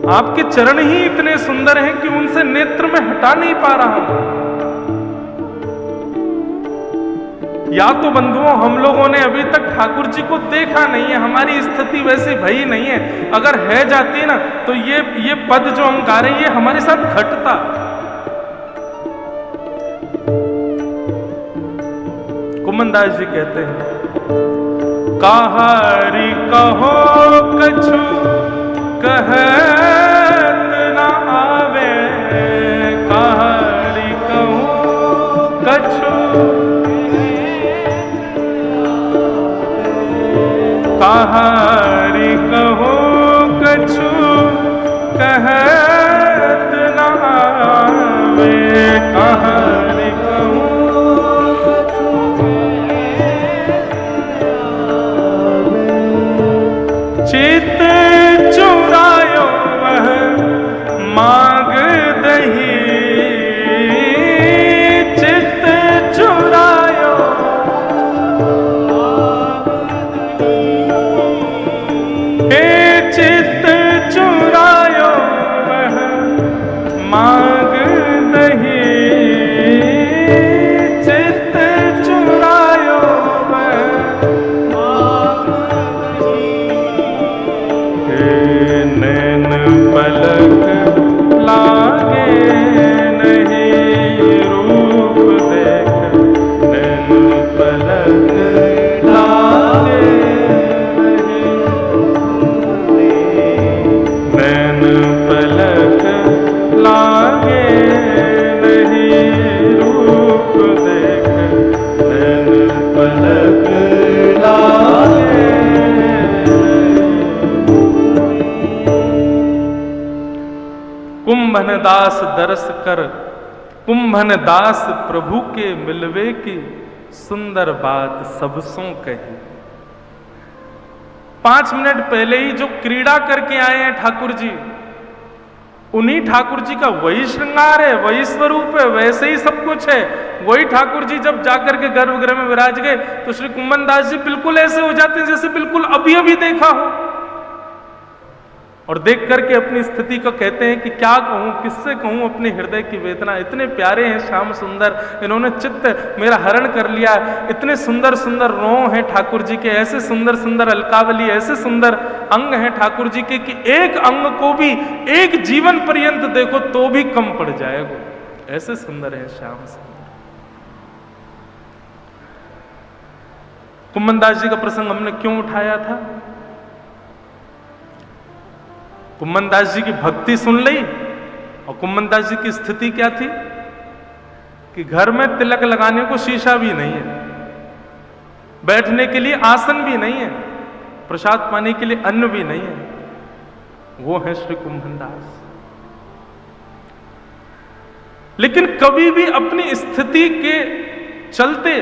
आपके चरण ही इतने सुंदर हैं कि उनसे नेत्र में हटा नहीं पा रहा हूं। या तो बंधुओं हम लोगों ने अभी तक ठाकुर जी को देखा नहीं है, हमारी स्थिति वैसी भई नहीं है। अगर है जाती ना तो ये पद जो हम गा रहे हैं ये हमारे साथ घटता। कुंभन दास जी कहते हैं काहरी कहो कछु कहत न आवे, काहरी कहो कछु काहरी कहो कछु कहत न आवे, काहरी कहो चित चुरायो वह मांग दही, चित चुरायो हे चित चुरायो वह मांग दही, चित चुरायो वह नैन पलक लागे नहीं रूप देख, नैन पलक लागे नहीं, नैन पलक लागे नहीं रूप देख, नैन पलक लागे। कुंभन दास दरस कर, कुंभन दास प्रभु के मिलवे की, सुंदर बात सबसों कही। 5 मिनट पहले ही जो क्रीड़ा करके आए हैं ठाकुर जी, उन्हीं ठाकुर जी का वही श्रृंगार है, वही स्वरूप है, वैसे ही सब कुछ है। वही ठाकुर जी जब जाकर के गर्भगृह में विराज गए तो श्री कुंभन दास जी बिल्कुल ऐसे हो जाते हैं जैसे बिल्कुल अभी अभी देखा हो, और देख करके अपनी स्थिति को कहते हैं कि क्या कहूं, किससे कहूं अपने हृदय की वेदना। इतने प्यारे हैं श्याम सुंदर, इन्होंने चित्त मेरा हरण कर लिया। इतने सुंदर सुंदर रों हैं ठाकुर जी के, ऐसे सुंदर सुंदर अलकावली, ऐसे सुंदर अंग हैं ठाकुर जी के कि एक अंग को भी एक जीवन पर्यंत देखो तो भी कम पड़ जाएगा, ऐसे सुंदर है श्याम सुंदर। कुंभन दास जी का प्रसंग हमने क्यों उठाया था? कुंभन दास जी की भक्ति सुन ली, और कुंभन दास जी की स्थिति क्या थी कि घर में तिलक लगाने को शीशा भी नहीं है, बैठने के लिए आसन भी नहीं है, प्रसाद पाने के लिए अन्न भी नहीं है। वो है श्री कुंभन दास। लेकिन कभी भी अपनी स्थिति के चलते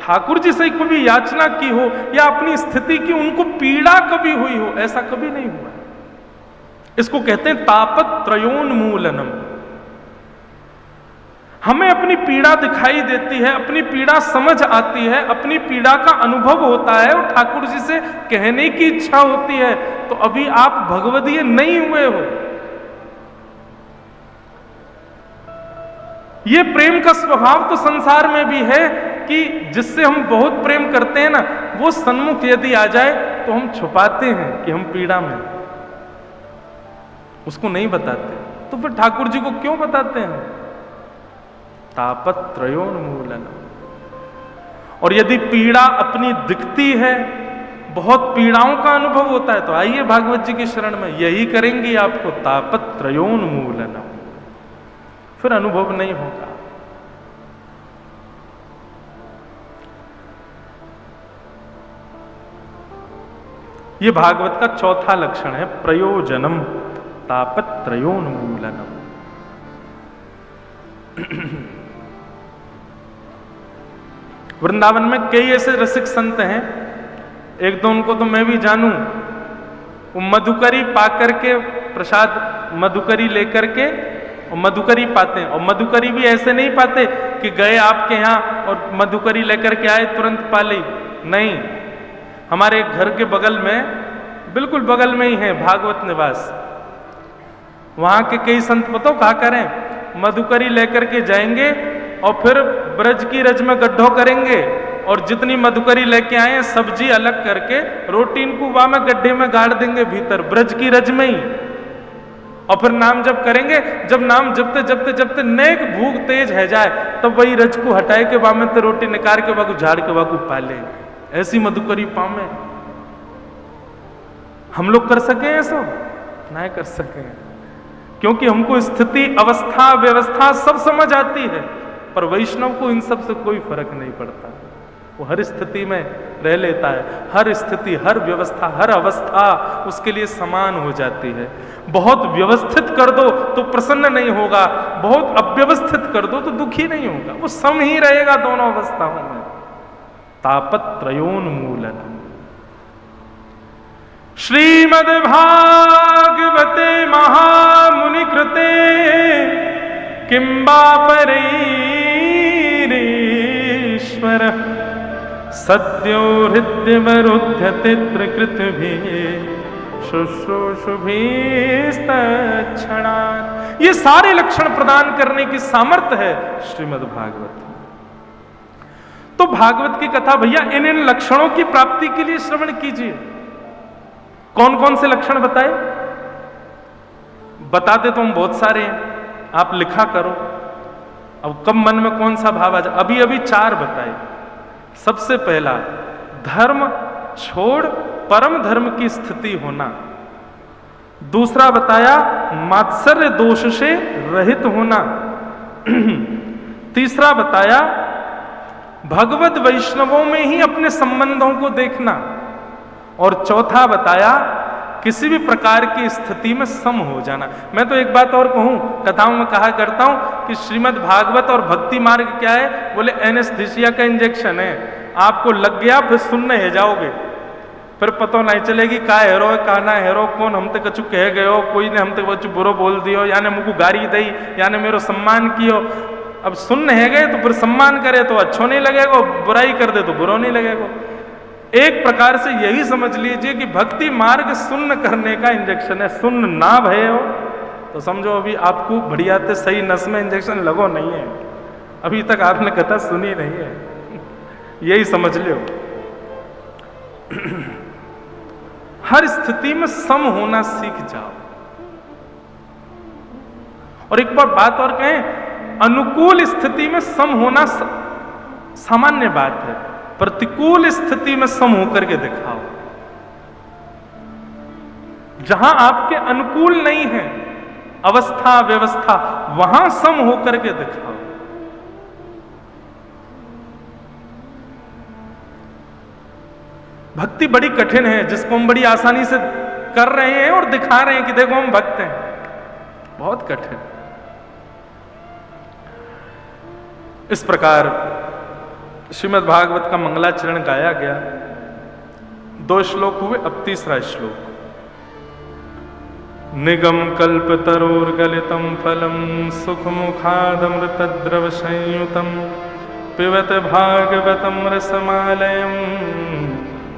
ठाकुर जी से कभी याचना की हो या अपनी स्थिति की उनको पीड़ा कभी हुई हो, ऐसा कभी नहीं हुआ। इसको कहते हैं तापत्रयोन्मूलनम। हमें अपनी पीड़ा दिखाई देती है, अपनी पीड़ा समझ आती है, अपनी पीड़ा का अनुभव होता है और ठाकुर जी से कहने की इच्छा होती है, तो अभी आप भगवदीय नहीं हुए हो। ये प्रेम का स्वभाव तो संसार में भी है कि जिससे हम बहुत प्रेम करते हैं ना, वो सन्मुख यदि आ जाए तो हम छुपाते हैं कि हम पीड़ा में, उसको नहीं बताते। तो फिर ठाकुर जी को क्यों बताते हैं? तापत्रयोन्मूलन। और यदि पीड़ा अपनी दिखती है, बहुत पीड़ाओं का अनुभव होता है, तो आइए भागवत जी की शरण में, यही करेंगे आपको, तापत्रयोन्मूलन। फिर अनुभव नहीं होगा। यह भागवत का चौथा लक्षण है, प्रयोजनम तापत्रयोन्मूलनम। वृंदावन में कई ऐसे रसिक संत हैं, एक दो उनको तो मैं भी जानूं, वो मधुकरी पाकर के प्रसाद मधुकरी लेकर के और मधुकरी पाते हैं। और मधुकरी भी ऐसे नहीं पाते कि गए आपके यहाँ और मधुकरी लेकर के आए तुरंत पा ली, नहीं। हमारे घर के बगल में, बिल्कुल बगल में ही है भागवत निवास, वहां के कई संत बताओ क्या करें, मधुकरी लेकर के जाएंगे और फिर ब्रज की रज में गड्ढो करेंगे और जितनी मधुकरी लेके आए सब्जी अलग करके रोटी इनको वहां में गड्ढे में गाड़ देंगे भीतर ब्रज की रज में ही, और फिर नाम जप करेंगे। जब नाम जपते जपते जपते नेक भूख तेज है जाए, तब वही रज को हटाए के वहां में तो रोटी निकाल के वाकू झाड़ के वाकू पाले। ऐसी मधुकरी पामे। हम लोग कर सके ऐसा? नहीं कर सके, क्योंकि हमको स्थिति, अवस्था, व्यवस्था सब समझ आती है, पर वैष्णव को इन सब से कोई फर्क नहीं पड़ता। वो हर स्थिति में रह लेता है, हर स्थिति, हर व्यवस्था, हर अवस्था उसके लिए समान हो जाती है। बहुत व्यवस्थित कर दो तो प्रसन्न नहीं होगा, बहुत अव्यवस्थित कर दो तो दुखी नहीं होगा, वो सम ही रहेगा दोनों अवस्थाओं में। तापत्रयोन्मूलनम्। श्रीमद्भागवते महामुनि कृते किं वा परैरीश्वर सद्यो हृद्यवरुध्यते त्रिकृतिभिः शुश्रूषुभिस्तत्क्षणात्। ये सारे लक्षण प्रदान करने की सामर्थ्य है श्रीमद् भागवत। तो भागवत की कथा भैया इन इन लक्षणों की प्राप्ति के लिए श्रवण कीजिए। कौन कौन से लक्षण बताए? बताते तो हम बहुत सारे हैं, आप लिखा करो। अब कब मन में कौन सा भाव आ जाए? अभी अभी 4 बताए। सबसे पहला, धर्म छोड़ परम धर्म की स्थिति होना। दूसरा बताया, मात्सर्य दोष से रहित होना। तीसरा बताया, भगवत वैष्णवों में ही अपने संबंधों को देखना। और चौथा बताया, किसी भी प्रकार की स्थिति में सम हो जाना। मैं तो एक बात और कहूं, कथाओं में कहा करता हूं कि श्रीमद् भागवत और भक्ति मार्ग क्या है? बोले एनेस्थीसिया का इंजेक्शन है। आपको लग गया फिर सुनने है जाओगे, फिर पता नहीं चलेगी का हेरो है का ना हेरो, कौन हमते कछु कह गयो, कोई ने हमते कछु बुरो बोल दियो, याने मुझको गारी दई, याने मेरो सम्मान कियो। अब सुनने है गए तो फिर सम्मान करे तो अच्छो नहीं लगेगा, बुराई कर दे तो बुरा नहीं लगेगा। एक प्रकार से यही समझ लीजिए कि भक्ति मार्ग सुन्न करने का इंजेक्शन है। सुन्न ना भय हो तो समझो अभी आपको बढ़िया से सही नस में इंजेक्शन लगो नहीं है, अभी तक आपने कथा सुनी नहीं है, यही समझ लो। हर स्थिति में सम होना सीख जाओ। और एक बार बात और कहें, अनुकूल स्थिति में सम होना सामान्य बात है, प्रतिकूल स्थिति में सम होकर के दिखाओ। जहां आपके अनुकूल नहीं है अवस्था व्यवस्था, वहां सम होकर के दिखाओ। भक्ति बड़ी कठिन है, जिसको हम बड़ी आसानी से कर रहे हैं और दिखा रहे हैं कि देखो हम भक्त हैं, बहुत कठिन। इस प्रकार श्रीमद् भागवत का मंगलाचरण गाया गया। 2 श्लोक हुए, अब तीसरा श्लोक। निगम कल्प तरोर्गलितम फलम सुखमुखादमृत द्रव संयुतम पिबत भागवतम रसमालयम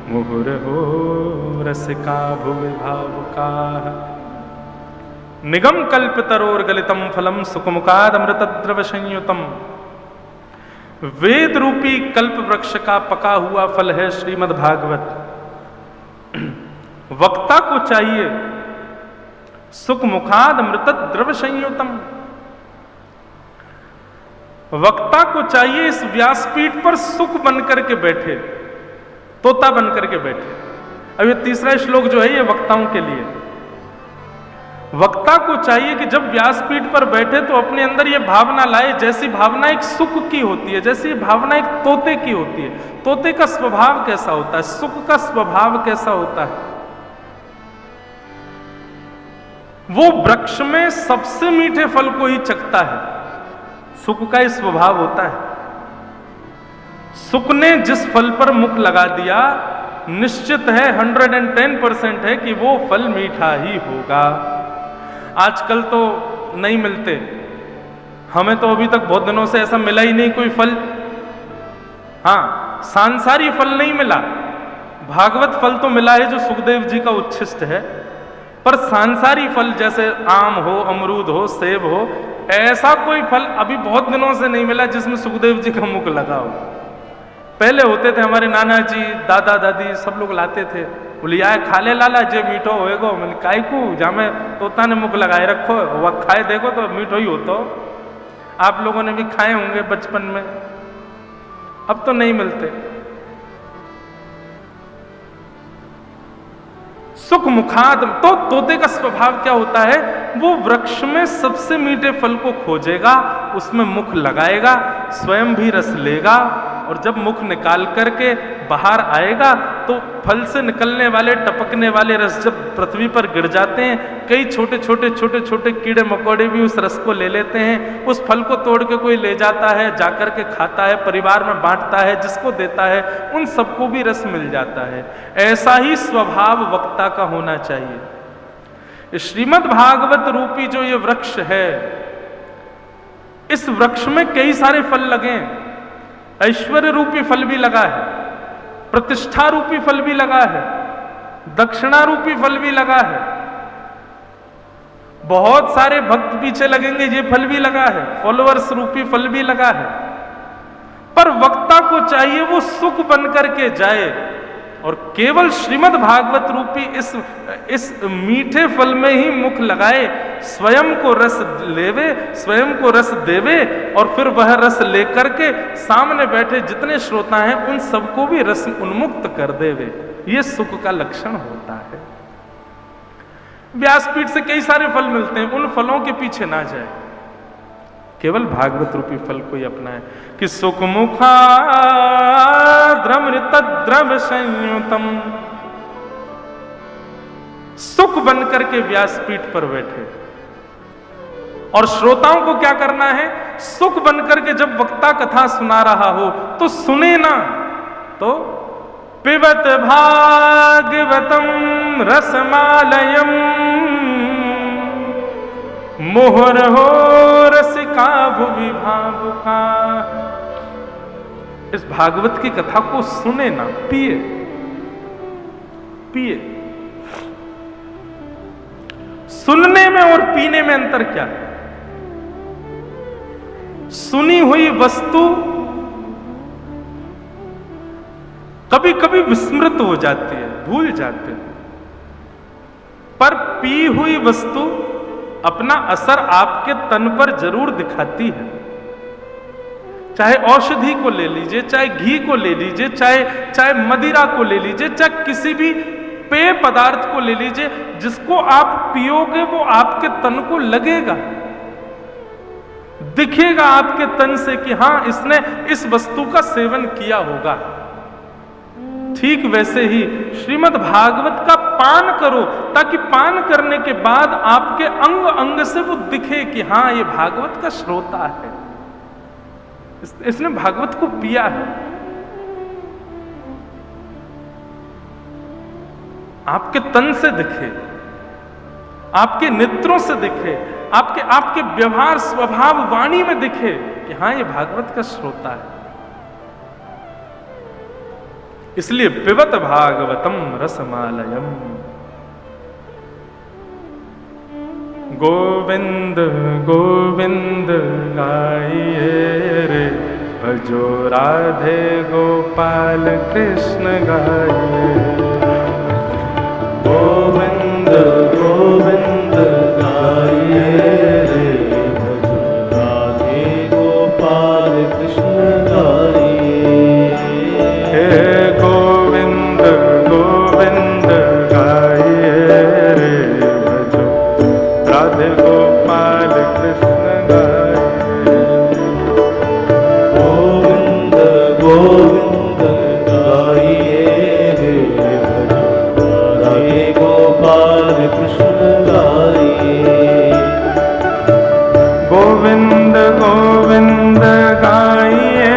मुहुर्हो रसिका भुवि भावुकाः। निगम कल्प तरोर्गलितम फलम सुखमुखादमृत द्रव संयुतम। वेद रूपी कल्प वृक्ष का पका हुआ फल है श्रीमद् भागवत। वक्ता को चाहिए सुख मुखाद अमृत द्रव संयुतम। वक्ता को चाहिए इस व्यासपीठ पर सुख बनकर के बैठे, तोता बनकर के बैठे। अब ये तीसरा श्लोक जो है ये वक्ताओं के लिए। वक्ता को चाहिए कि जब व्यासपीठ पर बैठे तो अपने अंदर ये भावना लाए, जैसी भावना एक सुख की होती है, जैसी भावना एक तोते की होती है। तोते का स्वभाव कैसा होता है, सुख का स्वभाव कैसा होता है? वो वृक्ष में सबसे मीठे फल को ही चखता है, सुख का ही स्वभाव होता है। सुख ने जिस फल पर मुख लगा दिया, निश्चित है 110% है कि वो फल मीठा ही होगा। आजकल तो नहीं मिलते, हमें तो अभी तक बहुत दिनों से ऐसा मिला ही नहीं कोई फल। हाँ, सांसारी फल नहीं मिला, भागवत फल तो मिला है जो सुखदेव जी का उच्छिष्ट है, पर सांसारी फल जैसे आम हो, अमरूद हो, सेब हो, ऐसा कोई फल अभी बहुत दिनों से नहीं मिला जिसमें सुखदेव जी का मुख लगा हो। पहले होते थे, हमारे नाना जी, दादा दादी सब लोग लाते थे, बोले आए खा ले लाला जे मीठो होएगो। मैंने काय को जामे तोता ने मुख लगाए रखो, वह खाए देखो तो मीठो ही होतो। आप लोगों ने भी खाए होंगे बचपन में, अब तो नहीं मिलते। सुख मुखाद। तो तोते का स्वभाव क्या होता है, वो वृक्ष में सबसे मीठे फल को खोजेगा, उसमें मुख लगाएगा, स्वयं भी रस लेगा, और जब मुख निकाल करके बाहर आएगा तो फल से निकलने वाले टपकने वाले रस जब पृथ्वी पर गिर जाते हैं, कई छोटे छोटे कीड़े मकोड़े भी उस रस को ले लेते हैं। उस फल को तोड़ के कोई ले जाता है, जाकर के खाता है, परिवार में बांटता है, जिसको देता है उन सबको भी रस मिल जाता है। ऐसा ही स्वभाव वक्ता का होना चाहिए। श्रीमद् भागवत रूपी जो ये वृक्ष है, इस वृक्ष में कई सारे फल लगे हैं। ऐश्वर्य रूपी फल भी लगा है, प्रतिष्ठा रूपी फल भी लगा है, दक्षिणा रूपी फल भी लगा है, बहुत सारे भक्त पीछे लगेंगे ये फल भी लगा है, फॉलोअर्स रूपी फल भी लगा है। पर वक्ता को चाहिए वो सुख बन करके जाए और केवल श्रीमद् भागवत रूपी इस मीठे फल में ही मुख लगाए, स्वयं को रस लेवे, स्वयं को रस देवे, और फिर वह रस लेकर के सामने बैठे जितने श्रोता हैं उन सबको भी रस उन्मुक्त कर देवे। ये सुख का लक्षण होता है। व्यासपीठ से कई सारे फल मिलते हैं, उन फलों के पीछे ना जाए, केवल भागवत रूपी फल को ही अपनाए कि सुख मुखाद्रमृतद्रव संयुतम। सुख बनकर के व्यासपीठ पर बैठे, और श्रोताओं को क्या करना है, सुख बनकर के जब वक्ता कथा सुना रहा हो तो सुने ना, तो पिबत भागवतम रसमालयम मोहर हो रसिका भुवि भावुका। इस भागवत की कथा को सुने ना, पिए पिए। सुनने में और पीने में अंतर क्या है? सुनी हुई वस्तु कभी कभी विस्मृत हो जाती है, भूल जाते हैं, पर पी हुई वस्तु अपना असर आपके तन पर जरूर दिखाती है। चाहे औषधि को ले लीजिए, चाहे घी को ले लीजिए, चाहे मदिरा को ले लीजिए, चाहे किसी भी पेय पदार्थ को ले लीजिए, जिसको आप पियोगे वो आपके तन को लगेगा, दिखेगा आपके तन से कि हां इसने इस वस्तु का सेवन किया होगा। ठीक वैसे ही श्रीमद् भागवत का पान करो, ताकि पान करने के बाद आपके अंग अंग से वो दिखे कि हां ये भागवत का श्रोता है, इसने भागवत को पिया है। आपके तन से दिखे, आपके नेत्रों से दिखे, आपके व्यवहार स्वभाव वाणी में दिखे कि हां ये भागवत का श्रोता है। इसलिए पिबत भागवतम रसमालयम। गोविंद गोविंद गाइए रे, भजो राधे गोपाल कृष्ण गाइए। गोविंद गोविंद गाइए रे, भजो राधे गोपाल कृष्ण गाइए। गोविंद गोविंद गाइए रे, भजो राधे गोपाल कृष्ण गाइए। गोविंद गोविंद गाइए रे, भजो राधे गोपाल कृष्ण गाइए। गोविंद गोविंद गाइए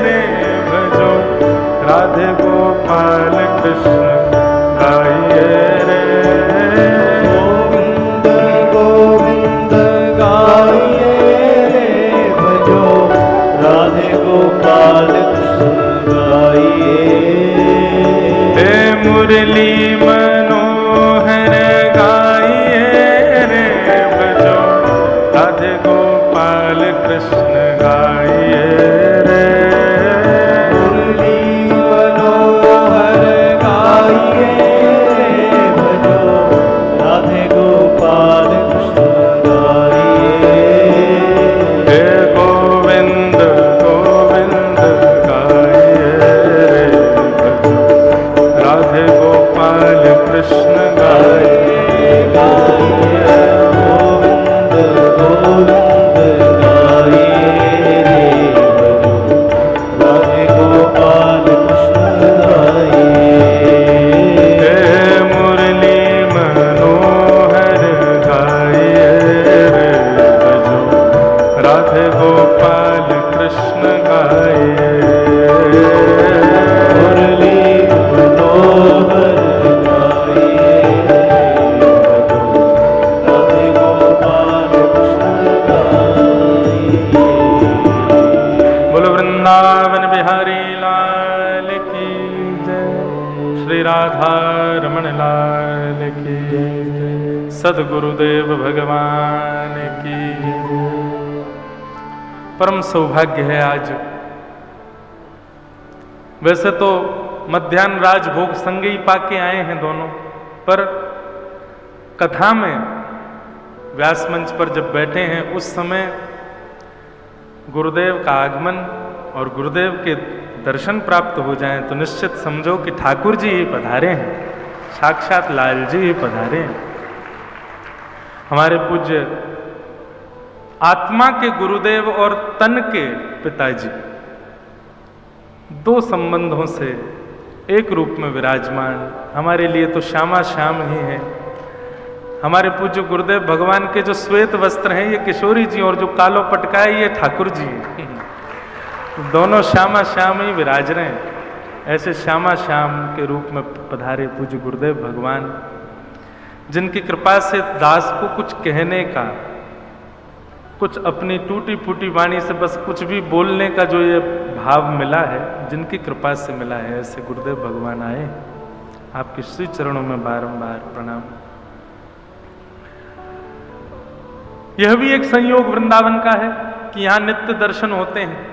रे, भजो राधे गोपाल कृष्ण गाइए रे। गोविंद गोविंद गाइए रे, भजो राधे गोपाल कृष्ण गाइए। हे मुरली मनोहर गाइए रे, भजो राधे गोपाल कृष्ण गाइए रे। मुरली मनोहर गाइए रे, भजो राधे गोपाल कृष्ण गाइए। हे गोविंद गोविंद गाइए रे, भजो राधे गोपाल श्री राधा रमण लाल की, सद्गुरुदेव भगवान की। परम सौभाग्य है आज। वैसे तो मध्याह्न राजभोग संग ही पाके आए हैं दोनों, पर कथा में व्यास मंच पर जब बैठे हैं उस समय गुरुदेव का आगमन और गुरुदेव के दर्शन प्राप्त हो जाएं तो निश्चित समझो कि ठाकुर जी ही पधारे हैं, साक्षात लाल जी ही पधारे हैं। हमारे पूज्य आत्मा के गुरुदेव और तन के पिताजी दो संबंधों से एक रूप में विराजमान, हमारे लिए तो श्यामा श्याम ही है। हमारे पूज्य गुरुदेव भगवान के जो श्वेत वस्त्र हैं ये किशोरी जी, और जो कालो पटका है ये ठाकुर जी हैं। दोनों श्यामा श्याम ही विराज रहे हैं। ऐसे श्यामा श्याम के रूप में पधारे पूज्य गुरुदेव भगवान, जिनकी कृपा से दास को कुछ कहने का, कुछ अपनी टूटी फूटी वाणी से बस कुछ भी बोलने का जो ये भाव मिला है, जिनकी कृपा से मिला है, ऐसे गुरुदेव भगवान आए। आपके श्री चरणों में बारंबार प्रणाम। यह भी एक संयोग वृंदावन का है कि यहाँ नित्य दर्शन होते हैं,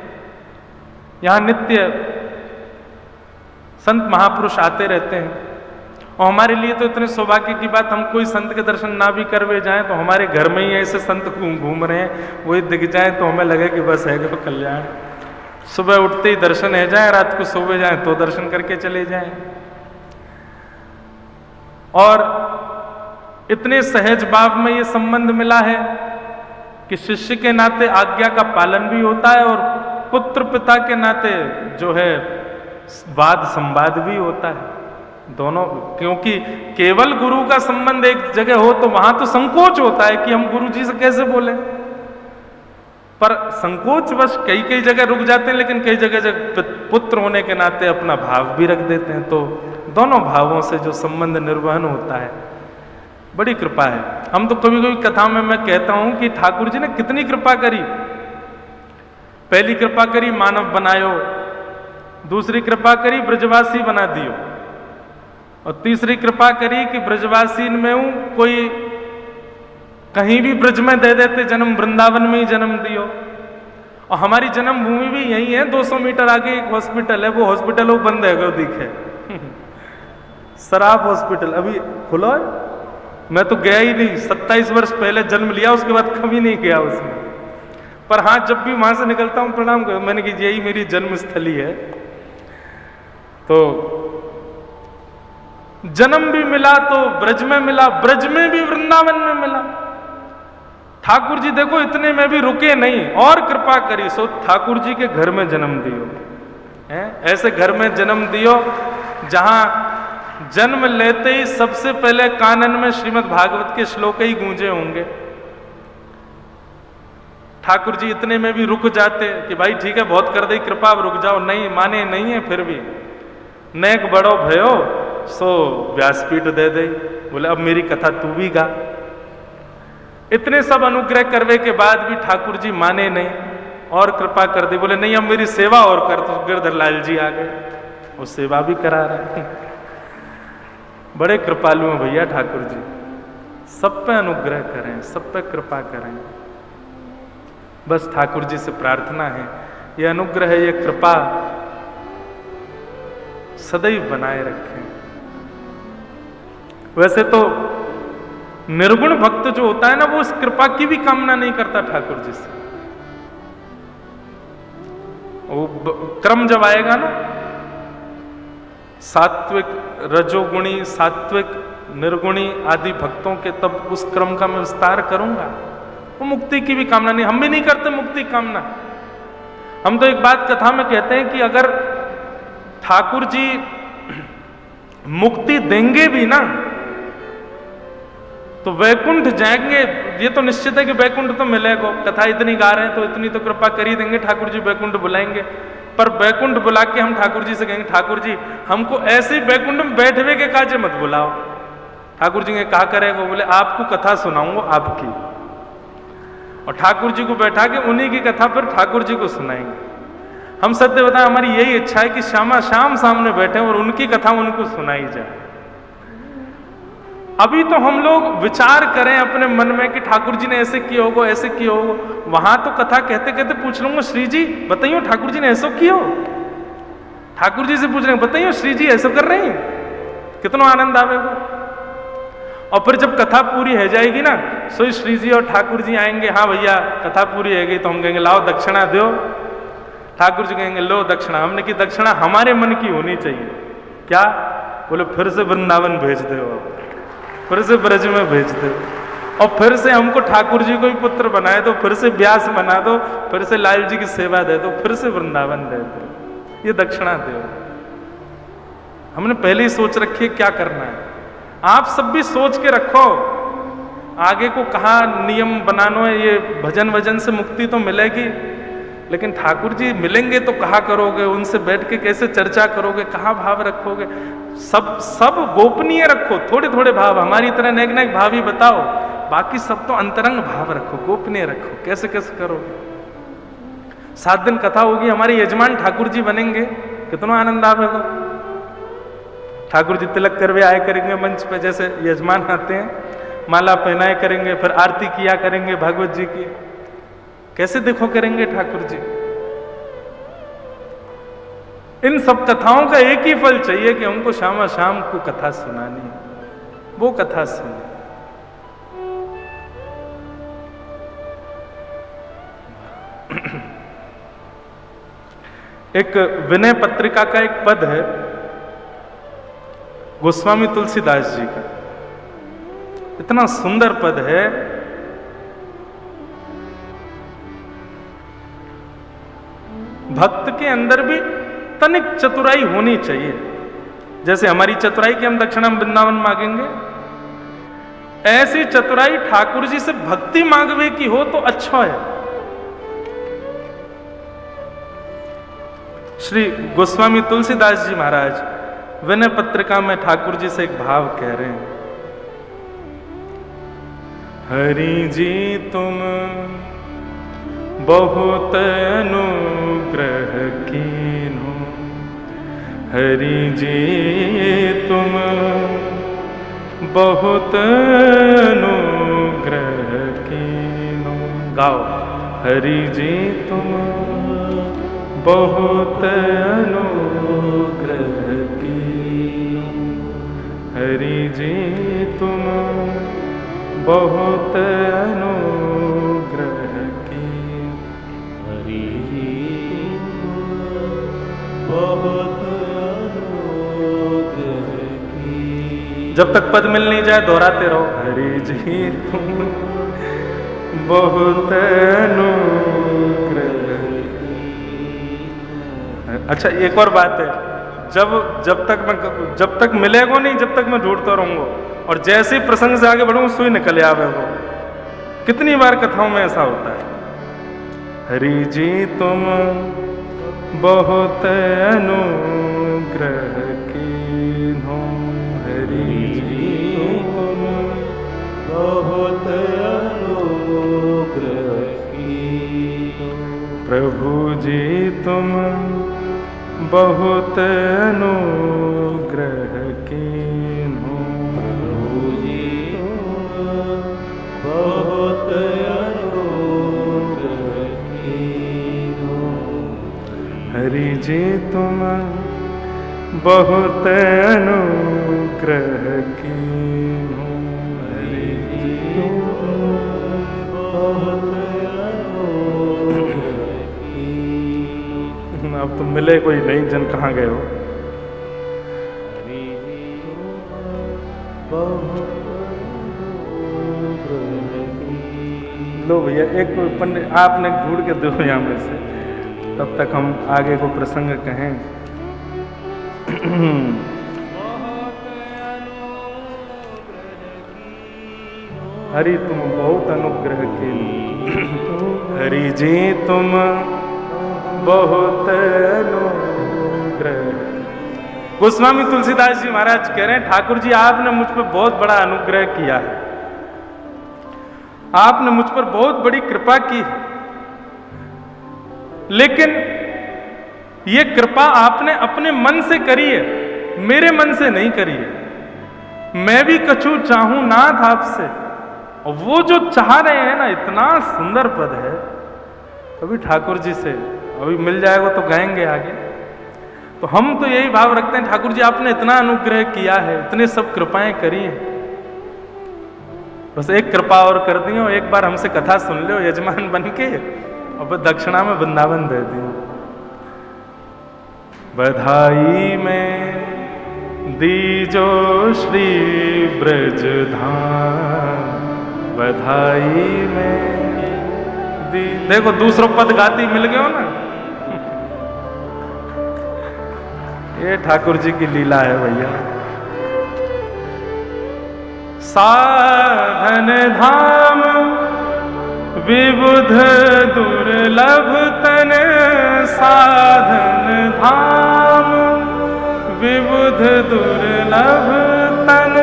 यहाँ नित्य संत महापुरुष आते रहते हैं। और हमारे लिए तो इतने सौभाग्य की बात, हम कोई संत के दर्शन ना भी करवे जाएं तो हमारे घर में ही ऐसे संत घूम रहे हैं, वही दिख जाए तो हमें लगे कि बस है कि कल्याण। सुबह उठते ही दर्शन है जाए, रात को सोवे जाएं तो दर्शन करके चले जाएं। और इतने सहज भाव में ये संबंध मिला है कि शिष्य के नाते आज्ञा का पालन भी होता है और पुत्र पिता के नाते जो है वाद संवाद भी होता है दोनों। क्योंकि केवल गुरु का संबंध एक जगह हो तो वहां तो संकोच होता है कि हम गुरु जी से कैसे बोले, पर संकोचवश कई कई जगह रुक जाते हैं, लेकिन कई जगह पुत्र होने के नाते अपना भाव भी रख देते हैं। तो दोनों भावों से जो संबंध निर्वहन होता है, बड़ी कृपा है। हम तो कभी कभी कथा में मैं कहता हूं कि ठाकुर जी ने कितनी कृपा करी। पहली कृपा करी मानव बनायो, दूसरी कृपा करी ब्रजवासी बना दियो, और तीसरी कृपा करी कि ब्रजवासी में हूं कोई कहीं भी ब्रज में दे देते जन्म, वृंदावन में ही जन्म दियो। और हमारी जन्मभूमि भी यही है, 200 मीटर आगे एक हॉस्पिटल है, वो हॉस्पिटल वो बंद है, वो दिखे शराब हॉस्पिटल अभी खुला है। मैं तो गया ही नहीं, 27 वर्ष पहले जन्म लिया, उसके बाद कभी नहीं गया उसमें। पर हाँ, जब भी वहां से निकलता हूं प्रणाम कर, मैंने कि यही मेरी जन्म स्थली है। तो जन्म भी मिला तो ब्रज में मिला, ब्रज में भी वृंदावन में मिला। ठाकुर जी देखो इतने में भी रुके नहीं, और कृपा करी सो ठाकुर जी के घर में जन्म दियो है। ऐसे घर में जन्म दियो जहां जन्म लेते ही सबसे पहले कानन में श्रीमद् भागवत के श्लोक ही गूंजे होंगे। ठाकुर जी इतने में भी रुक जाते कि भाई ठीक है, बहुत कर दी कृपा, अब रुक जाओ। नहीं माने, नहीं है फिर भी नेक बड़ो भयो सो व्यासपीठ दे दे, बोले अब मेरी कथा तू भी गा। इतने सब अनुग्रह करवे के बाद भी ठाकुर जी माने नहीं और कृपा कर दी, बोले नहीं अब मेरी सेवा और कर। तो गिरधर लाल जी आ गए, वो सेवा भी करा रहे। बड़े कृपालु हैं भैया ठाकुर जी, सब पे अनुग्रह करें, सब पे कृपा करें। बस ठाकुर जी से प्रार्थना है ये अनुग्रह, ये कृपा सदैव बनाए रखें। वैसे तो निर्गुण भक्त जो होता है ना, वो इस कृपा की भी कामना नहीं करता ठाकुर जी से। वो क्रम जब आएगा ना, सात्विक, रजोगुणी, सात्विक, निर्गुणी आदि भक्तों के, तब उस क्रम का मैं विस्तार करूंगा। वो मुक्ति की भी कामना नहीं, हम भी नहीं करते मुक्ति कामना। हम तो एक बात कथा में कहते हैं कि अगर ठाकुर जी मुक्ति देंगे भी ना तो वैकुंठ जाएंगे, ये तो निश्चित है कि वैकुंठ तो मिलेगा। कथा इतनी गा रहे हैं तो इतनी तो कृपा कर ही देंगे, ठाकुर जी वैकुंठ बुलाएंगे। पर वैकुंठ बुला के हम ठाकुर जी से कहेंगे ठाकुर जी हमको ऐसे ही वैकुंठ में बैठवे के काजे मत बुलाओ। ठाकुर जी ने कहा करेगा, बोले आपको कथा सुनाऊंगा आपकी, और ठाकुर जी को बैठा के उन्हीं की कथा पर ठाकुर जी को सुनाएंगे। हम सत्य बताएं, हमारी यही इच्छा है कि श्यामा श्याम सामने बैठे और उनकी कथा उनको सुनाई जाए। अभी तो हम लोग विचार करें अपने मन में कि ठाकुर जी ने ऐसे किया होगा, ऐसे किया होगा। वहां तो कथा कहते कहते पूछ लूंगा, श्री जी बताइए ठाकुर जी ने ऐसा किया हो। ठाकुर जी से पूछ रहे हैं, बताइए श्री जी ऐसा कर रहे हैं, कितना आनंद आवेगा। और फिर जब कथा पूरी हो जाएगी ना, सो श्री जी और ठाकुर जी आएंगे, हाँ भैया कथा पूरी हो गई, तो हम कहेंगे लाओ दक्षिणा दो। ठाकुर जी कहेंगे लो दक्षिणा। हमने की दक्षिणा हमारे मन की होनी चाहिए। क्या बोले, फिर से वृंदावन भेज दो, फिर से ब्रज में भेज दो, और फिर से हमको ठाकुर जी को ही पुत्र बनाए दो, फिर से व्यास बना दो, फिर से लाल जी की सेवा दे दो, फिर से वृंदावन दे दो, ये दक्षिणा दो। हमने पहले ही सोच रखी है क्या करना है। आप सब भी सोच के रखो, आगे को कहाँ नियम बनाना है। ये भजन वजन से मुक्ति तो मिलेगी, लेकिन ठाकुर जी मिलेंगे तो कहाँ करोगे, उनसे बैठ के कैसे चर्चा करोगे, कहाँ भाव रखोगे। सब गोपनीय रखो, थोड़े थोड़े भाव, हमारी तरह नेक नेक भाव ही बताओ, बाकी सब तो अंतरंग भाव रखो, गोपनीय रखो। कैसे कैसे करोगे। 7 दिन कथा होगी, हमारे यजमान ठाकुर जी बनेंगे, कितना आनंद आवेगा। ठाकुर जी तिलक करवे आए करेंगे मंच पे, जैसे यजमान आते हैं, माला पहनाए करेंगे, फिर आरती किया करेंगे भागवत जी की। कैसे देखो करेंगे ठाकुर जी। इन सब कथाओं का एक ही फल चाहिए कि हमको शाम शाम को कथा सुनानी है, वो कथा सुने। एक विनय पत्रिका का एक पद है गोस्वामी तुलसीदास जी का, इतना सुंदर पद है। भक्त के अंदर भी तनिक चतुराई होनी चाहिए। जैसे हमारी चतुराई की हम दक्षिणा वृंदावन मांगेंगे, ऐसी चतुराई ठाकुर जी से भक्ति मांगवे की हो तो अच्छा है। श्री गोस्वामी तुलसीदास जी महाराज विनय पत्रिका में ठाकुर जी से एक भाव कह रहे हैं। हरि जी तुम बहुत अनुग्रह कीन्हो, हरि जी तुम बहुत अनुग्रह कीन्हो। गाओ, हरि जी तुम बहुत अनुग्रह कीन्हो, हरि जी तुम बहुत अनुग्रह कीन्हो, हरि जी बहुत अनुग्रह कीन्हो। जब तक पद मिल नहीं जाए दोहराते रहो, हरि जी तुम बहुत अनुग्रह। अच्छा एक और बात है, जब तक मिलेगा नहीं, जब तक मैं ढूंढता रहूंगा, और जैसे ही प्रसंग से आगे बढ़ूंगा सुई निकल आवे वो। कितनी बार कथाओं में ऐसा होता है। हरि जी तुम बहुत अनुग्रह कीन्हो, हरि जी तुम बहुत अनुग्रह कीन्हो, प्रभु जी तुम बहुत अनुग्रह कीन्हो, प्रभु जी बहुत अनुग्रह कीन्हो, हरि जी तुम बहुत अनुग्रह कीन्हो, हरि जी तुम बहुत अनुग्रह कीन्हो। अब तुम मिले कोई नहीं, जन कहाँ गए हो। लो भैया एक पंडित आपने ढूंढ के दो यहाँ में से, तब तक हम आगे को प्रसंग कहें। हरि तुम बहुत अनुग्रह कीन्हो, हरि जी तुम बहुत अनुग्रह। गोस्वामी तुलसीदास जी महाराज कह रहे हैं, ठाकुर जी आपने मुझ पर बहुत बड़ा अनुग्रह किया है, आपने मुझ पर बहुत बड़ी कृपा की है, लेकिन ये कृपा आपने अपने मन से करी है, मेरे मन से नहीं करी है। मैं भी कछु चाहूं नाथ आपसे, और वो जो चाह रहे हैं ना, इतना सुंदर पद है। कभी ठाकुर जी से अभी मिल जाएगा तो गाएंगे आगे। तो हम तो यही भाव रखते हैं, ठाकुर जी आपने इतना अनुग्रह किया है, इतने सब कृपाएं करी हैं, बस एक कृपा और कर दी, और एक बार हमसे कथा सुन लो यजमान बन के, और दक्षिणा में वृंदावन दे दी। बधाई में दीजो श्री ब्रज धाम, बधाई में दी। देखो दूसरों पद गाती मिल गए हो ना। ये ठाकुर जी की लीला है भैया। साधन धाम विबुध दुर्लभ तन, साधन धाम विबुध दुर्लभ तन,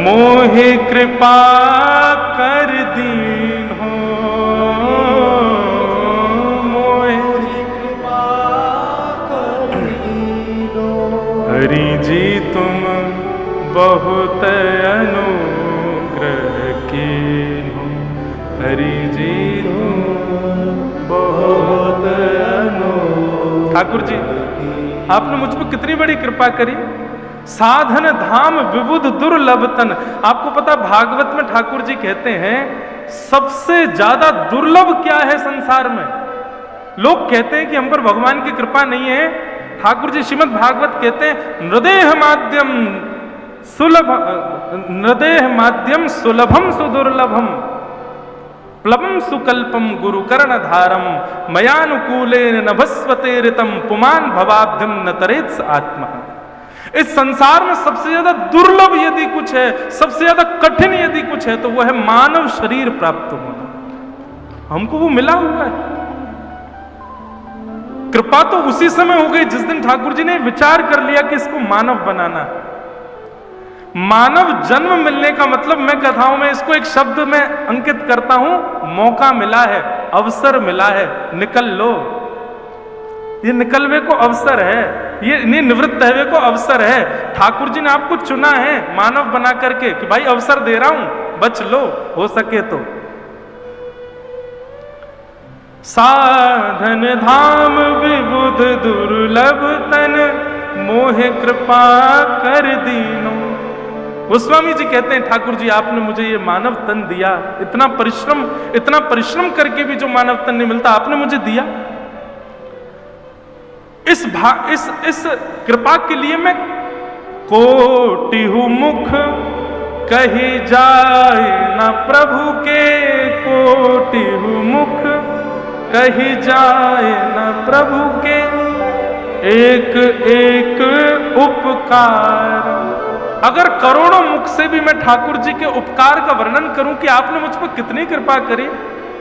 मोहि कृपा कर दीन हो, मोहि कृपा कर दीनो। हरि जी तुम बहुत अनुग्रह कीन्हो, हरि जी तुम बहुत अनुग्रह। ठाकुर जी आपने मुझ पर कितनी बड़ी कृपा करी। साधन धाम विबुध दुर्लभ तन। आपको पता भागवत में ठाकुर जी कहते हैं सबसे ज्यादा दुर्लभ क्या है संसार में। लोग कहते हैं कि हम पर भगवान की कृपा नहीं है। ठाकुर जी श्रीमद् भागवत कहते हैं नृदेह माध्यम सुलभ, नृदेह माध्यम सुलभम सुदुर्लभम, प्लवम सुकल्पम गुरु कर्ण धारम, मयानुकूले नभस्वते ऋतम, पुमान भवाब्धिम न तरेत्स आत्मा। इस संसार में सबसे ज्यादा दुर्लभ यदि कुछ है, सबसे ज्यादा कठिन यदि कुछ है, तो वह है मानव शरीर प्राप्त होना। हमको वो मिला हुआ है। कृपा तो उसी समय हो गई जिस दिन ठाकुर जी ने विचार कर लिया कि इसको मानव बनाना है। मानव जन्म मिलने का मतलब, मैं कथाओं में इसको एक शब्द में अंकित करता हूं, मौका मिला है, अवसर मिला है, निकल लो। ये निकलवे को अवसर है, ये निवृत्त होने को अवसर है। ठाकुर जी ने आपको चुना है मानव बना करके कि भाई अवसर दे रहा हूं, बच लो हो सके तो। साधन धाम विबुध दुर्लभ तन, मोहे कृपा कर दीनो। गोस्वामी जी कहते हैं ठाकुर जी आपने मुझे ये मानव तन दिया, इतना परिश्रम करके भी जो मानव तन नहीं मिलता आपने मुझे दिया। इस कृपा के लिए मैं कोटि हूं मुख कही जाए ना प्रभु के, कोटि हूं मुख कही जाए ना प्रभु के, एक एक उपकार। अगर करोड़ों मुख से भी मैं ठाकुर जी के उपकार का वर्णन करूं कि आपने मुझ पर कितनी कृपा करी,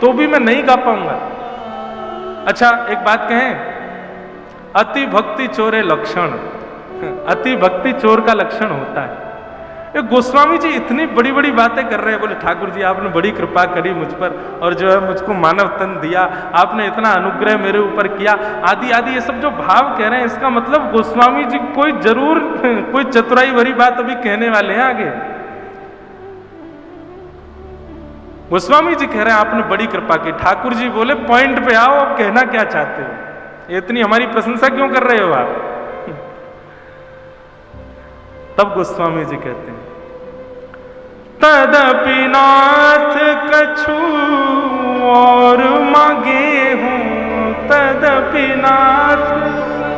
तो भी मैं नहीं गा पाऊंगा। अच्छा एक बात कहें, अति भक्ति चोरे लक्षण, अति भक्ति चोर का लक्षण होता है। ये गोस्वामी जी इतनी बड़ी बड़ी बातें कर रहे हैं, बोले ठाकुर जी आपने बड़ी कृपा करी मुझ पर, और जो है मुझको मानव तन दिया, आपने इतना अनुग्रह मेरे ऊपर किया, आदि आदि ये सब जो भाव कह रहे हैं, इसका मतलब गोस्वामी जी कोई जरूर कोई चतुराई भरी बात अभी कहने वाले हैं आगे। गोस्वामी जी कह रहे हैं आपने बड़ी कृपा की। ठाकुर जी बोले पॉइंट पे आओ, आप कहना क्या चाहते हो, इतनी हमारी प्रशंसा क्यों कर रहे हो आप। तब गोस्वामी जी कहते हैं तदपि नाथ कछु और मांगे हूं, तदपि नाथ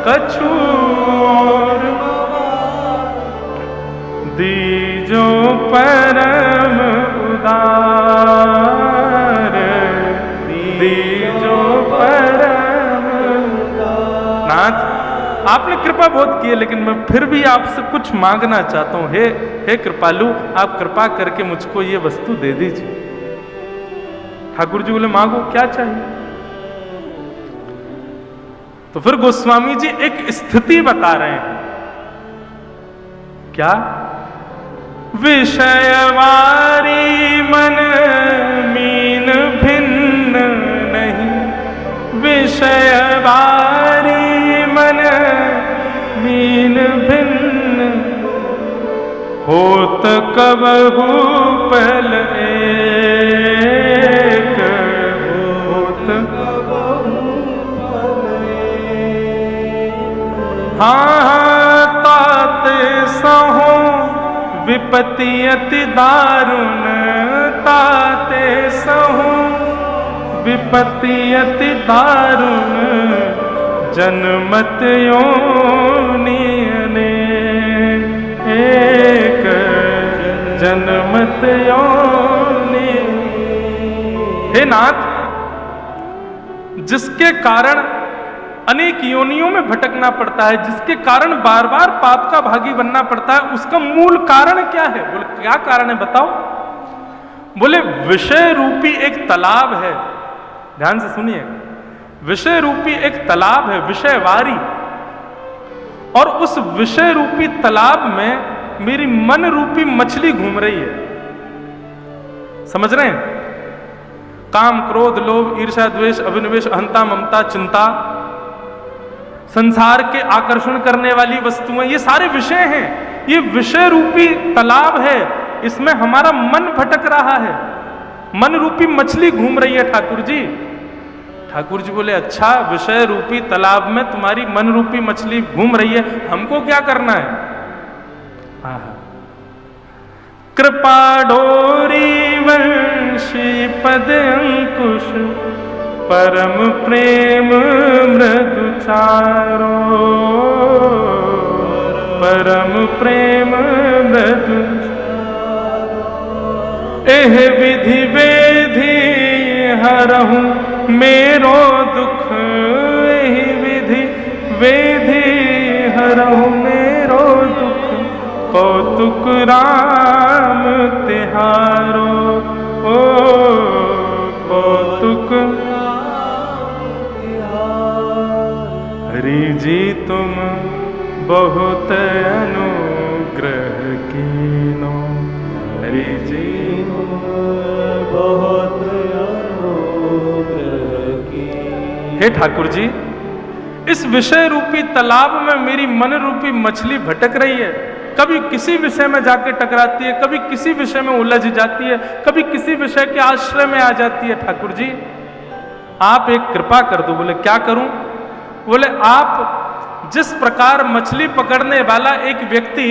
कछु और दीजो परम उदार, दीजो परम उदार। नाथ आपने कृपा बहुत की है, लेकिन मैं फिर भी आपसे कुछ मांगना चाहता हूं। हे कृपालु, आप कृपा करके मुझको ये वस्तु दे दीजिए। ठाकुर जी बोले मांगो क्या चाहिए। तो फिर गोस्वामी जी एक स्थिति बता रहे हैं, क्या विषयवारी मन मीन भिन्न नहीं, विषयवारी मन मीन भिन्न, होत कबहू पल एक, होत हाँ ताते सहो विपत्ति अति दारुण, ताते सहो विपत्ति अति दारुण, जन्मत योनि अनेक, जन्मत योनि। हे नाथ, जिसके कारण अनेक योनियों में भटकना पड़ता है, जिसके कारण बार बार पाप का भागी बनना पड़ता है, उसका मूल कारण क्या है? बोले क्या कारण है बताओ? बोले विषय रूपी एक तालाब है। ध्यान से सुनिए, विषय रूपी एक तालाब है, विषयवारी, और उस विषय रूपी तालाब में मेरी मन रूपी मछली घूम रही है। समझ रहे हैं? काम, क्रोध, लोभ, ईर्ष्या, द्वेष, अभिनिवेश, अहंता, ममता, चिंता, संसार के आकर्षण करने वाली वस्तुएं, ये सारे विषय हैं। ये विषय रूपी तालाब है, इसमें हमारा मन भटक रहा है, मन रूपी मछली घूम रही है ठाकुर जी। ठाकुर जी बोले अच्छा, विषय रूपी तालाब में तुम्हारी मन रूपी मछली घूम रही है, हमको क्या करना है? कृपा डोरी वंशी पद अंकुश, परम प्रेम मृदु चारो, परम प्रेम मृदु। एह विधि वेधि हरहूं मेरो दुख, एह विधि वेधि हरहूं मेरो दुख, कौतुक राम तिहारो, ओ कौतुक हरि जी तुम बहुत अनुग्रह कीनो, हरि जी तुम बहुत अनुग्रह कीनो। हे ठाकुर जी, इस विषय रूपी तालाब में मेरी मन रूपी मछली भटक रही है, कभी किसी विषय में जाके टकराती है, कभी किसी विषय में उलझ जाती है, कभी किसी विषय के आश्रय में आ जाती है। ठाकुर जी आप एक कृपा कर दो। बोले क्या करूं? बोले आप जिस प्रकार मछली पकड़ने वाला एक व्यक्ति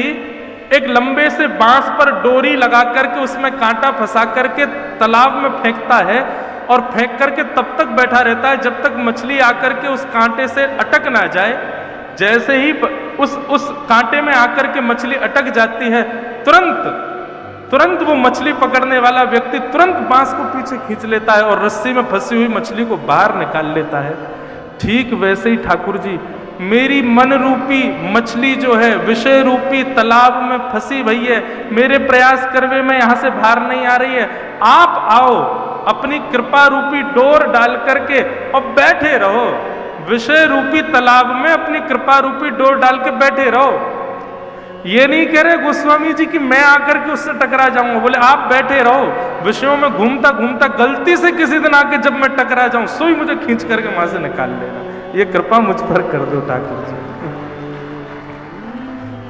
एक लंबे से बांस पर डोरी लगा करके उसमें कांटा फंसा करके तालाब में फेंकता है और फेंक करके तब तक बैठा रहता है जब तक मछली आकर के उस कांटे से अटक ना जाए, जैसे ही उस कांटे में आकर के मछली अटक जाती है, तुरंत वो मछली पकड़ने वाला व्यक्ति तुरंत बांस को पीछे खींच लेता है और रस्सी में फंसी हुई मछली को बाहर निकाल लेता है। ठीक वैसे ही ठाकुर जी मेरी मन रूपी मछली जो है विषय रूपी तालाब में फंसी हुई है, मेरे प्रयास करवे में यहां से बाहर नहीं आ रही है। आप आओ, अपनी कृपा रूपी डोर डाल करके और बैठे रहो, विषय रूपी तालाब में अपनी कृपा रूपी डोर डाल के बैठे रहो। ये नहीं कह रहे गोस्वामी जी कि मैं आकर के उससे टकरा जाऊंगा। बोले आप बैठे रहो, विषयों में घूमता घूमता गलती से किसी दिन आके जब मैं टकरा जाऊं सोई मुझे खींच करके वहां से निकाल लेना। ये कृपा मुझ पर कर दो ठाकुर जी।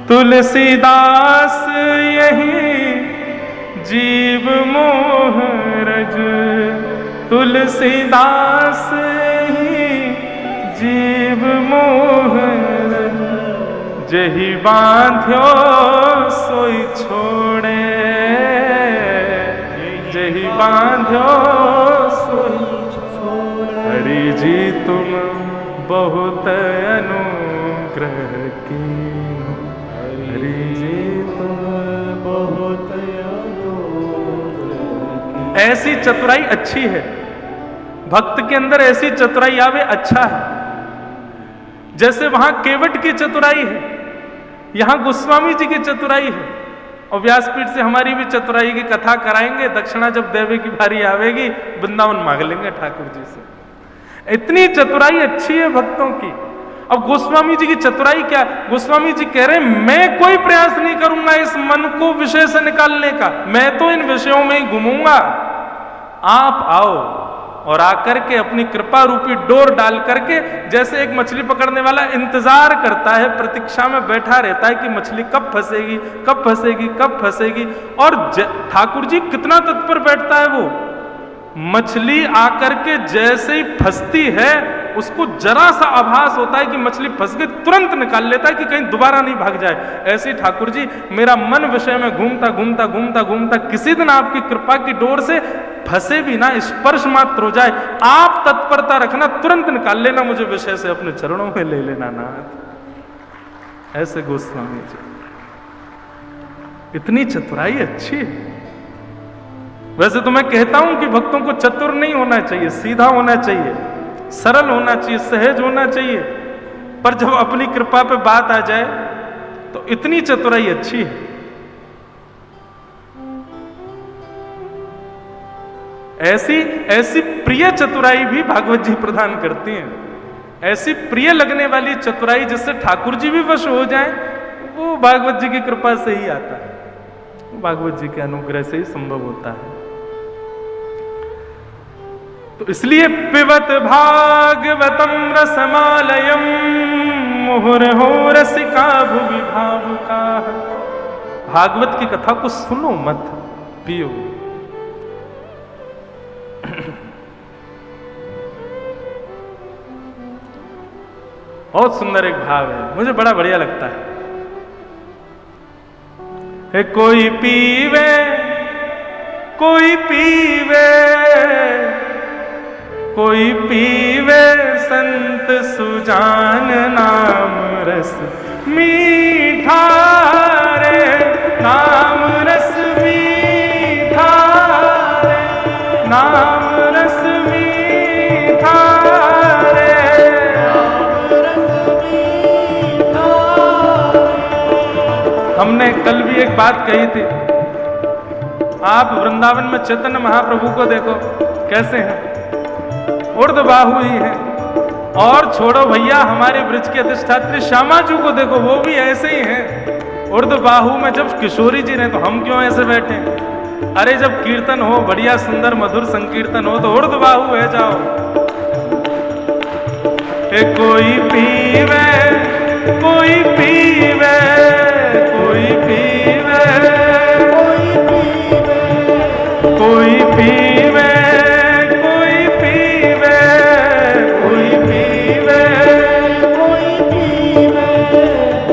तुलसीदास यही जीव मोह रज, तुलसीदास यही जीव मोह रज, जही बांध्यो सोई छोड़े, जही बांध्यो सोई छोड़े। हरि जी तुम बहुत अनुग्रह कीनो, हरि जी तुम बहुत अनुग्रह कीनो। ऐसी चतुराई अच्छी है, भक्त के अंदर ऐसी चतुराई आवे अच्छा है। जैसे वहां केवट की चतुराई है, यहां गोस्वामी जी की चतुराई है। और व्यासपीठ से हमारी भी चतुराई की कथा कराएंगे। दक्षिणा जब देवे की बारी आवेगी वृंदावन मांग लेंगे ठाकुर जी से। इतनी चतुराई अच्छी है भक्तों की। अब गोस्वामी जी की चतुराई क्या? गोस्वामी जी कह रहे हैं मैं कोई प्रयास नहीं करूंगा इस मन को विषय से निकालने का, मैं तो इन विषयों में ही घूमूंगा। आप आओ, और आकर के अपनी कृपा रूपी डोर डाल करके, जैसे एक मछली पकड़ने वाला इंतजार करता है, प्रतीक्षा में बैठा रहता है कि मछली कब फंसेगी, कब फंसेगी, कब फंसेगी। और ठाकुर जी कितना तत्पर बैठता है वो। मछली आकर के जैसे ही फंसती है, उसको जरा सा आभास होता है कि मछली फंस गई, तुरंत निकाल लेता है कि कहीं दोबारा नहीं भाग जाए। ऐसे ही ठाकुर जी मेरा मन विषय में घूमता घूमता घूमता घूमता किसी दिन आपकी कृपा की डोर से फंसे भी ना, स्पर्श मात्र हो जाए, आप तत्परता रखना, तुरंत निकाल लेना मुझे विषय से, अपने चरणों में ले लेना नाथ। ऐसे गोस्वामी जी, इतनी चतुराई अच्छी है। वैसे तो मैं कहता हूं कि भक्तों को चतुर नहीं होना चाहिए, सीधा होना चाहिए, सरल होना चाहिए, सहज होना चाहिए, पर जब अपनी कृपा पे बात आ जाए तो इतनी चतुराई अच्छी है। ऐसी प्रिय चतुराई भी भागवत जी प्रदान करती हैं। ऐसी प्रिय लगने वाली चतुराई जिससे ठाकुर जी भी वश हो जाएं, वो भागवत जी की कृपा से ही आता है, वो भागवत जी के अनुग्रह से ही संभव होता है। तो इसलिए पिबत भागवतम रसमालयम मुहुर्हो रसिका भुवि भावुका। भागवत की कथा को सुनो मत पियो। बहुत सुंदर एक भाव है, मुझे बड़ा बढ़िया लगता है। कोई पीवे कोई पीवे कोई पीवे संत सुजान नाम रस मीठा रे, नाम रस मीठा रे, नाम रस मीठा रे, नाम रस मीठा। हमने कल भी एक बात कही थी, आप वृंदावन में चैतन्य महाप्रभु को देखो कैसे हैं, ऊर्ध्वबाहु ही है। और छोड़ो भैया हमारे ब्रज के अधिष्ठात्री श्यामा जी को देखो, वो भी ऐसे ही हैं ऊर्ध्वबाहु में। जब किशोरी जी ने तो हम क्यों ऐसे बैठे? अरे जब कीर्तन हो, बढ़िया सुंदर मधुर संकीर्तन हो, तो ऊर्ध्वबाहु है जाओ। कोई पीवे कोई पीवे कोई पीवे कोई पीवे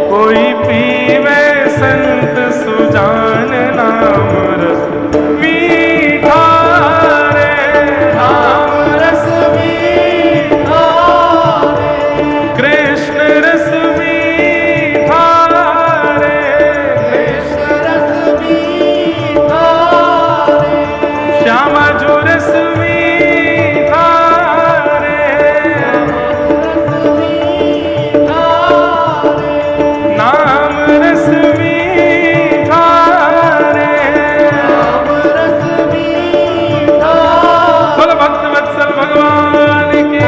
कोई पीवे संत सुजान नाम रस मीठा रे, नाम रस मीठा रे, कृष्ण रस मीठा रे, कृष्ण रस मीठा रे, श्यामा जो रस मीठा रे, नाम रस मीठा रे, नाम रस मीठा। बोलो भक्त वत्सल भगवान के।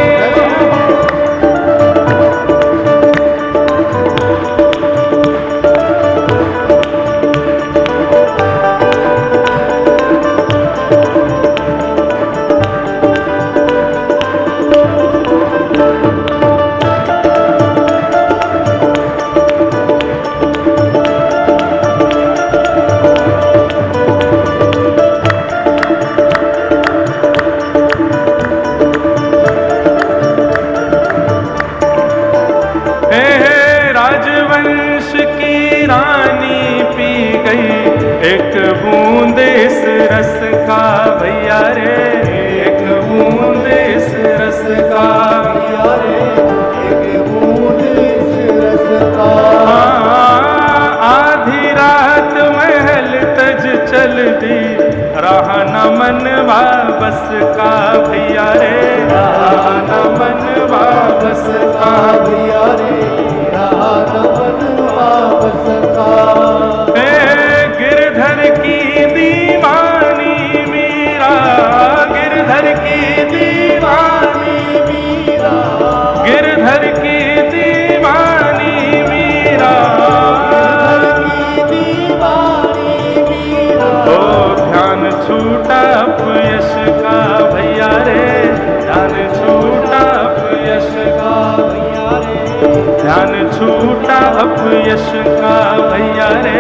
राजवंश की रानी पी गई एक बूंद इस रस का भैया रे, एक बूंद इस रस का भैया रे, एक बूंद इस रस का। आधी रात महल तज चल दी, रहा न मनवा बस का भैया रे, रहा न मनवा बस का भैया रे, गिरधर की दीवानी मीरा, गिरधर की दीवानी मीरा, गिरधर की दीवानी मीरा, ओ ध्यान छूटा यश का भैया रे, यश का भैया रे,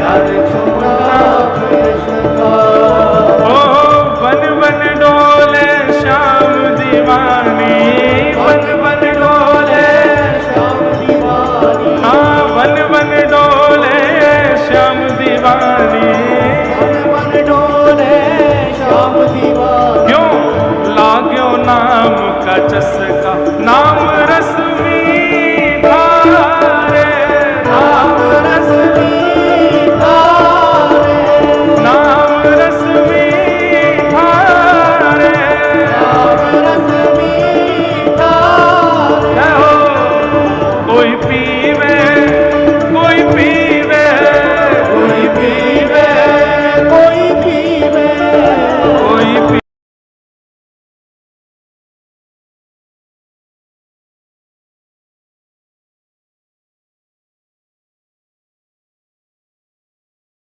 याद छुपा यश का। ओ बन बन डोले श्याम दीवानी, बन बन डोले श्याम दीवानी, हाँ बन बन डोले श्याम दीवानी, बन बन डोले श्याम दीवानी। क्यों लाग्यो नाम का चस्का, नाम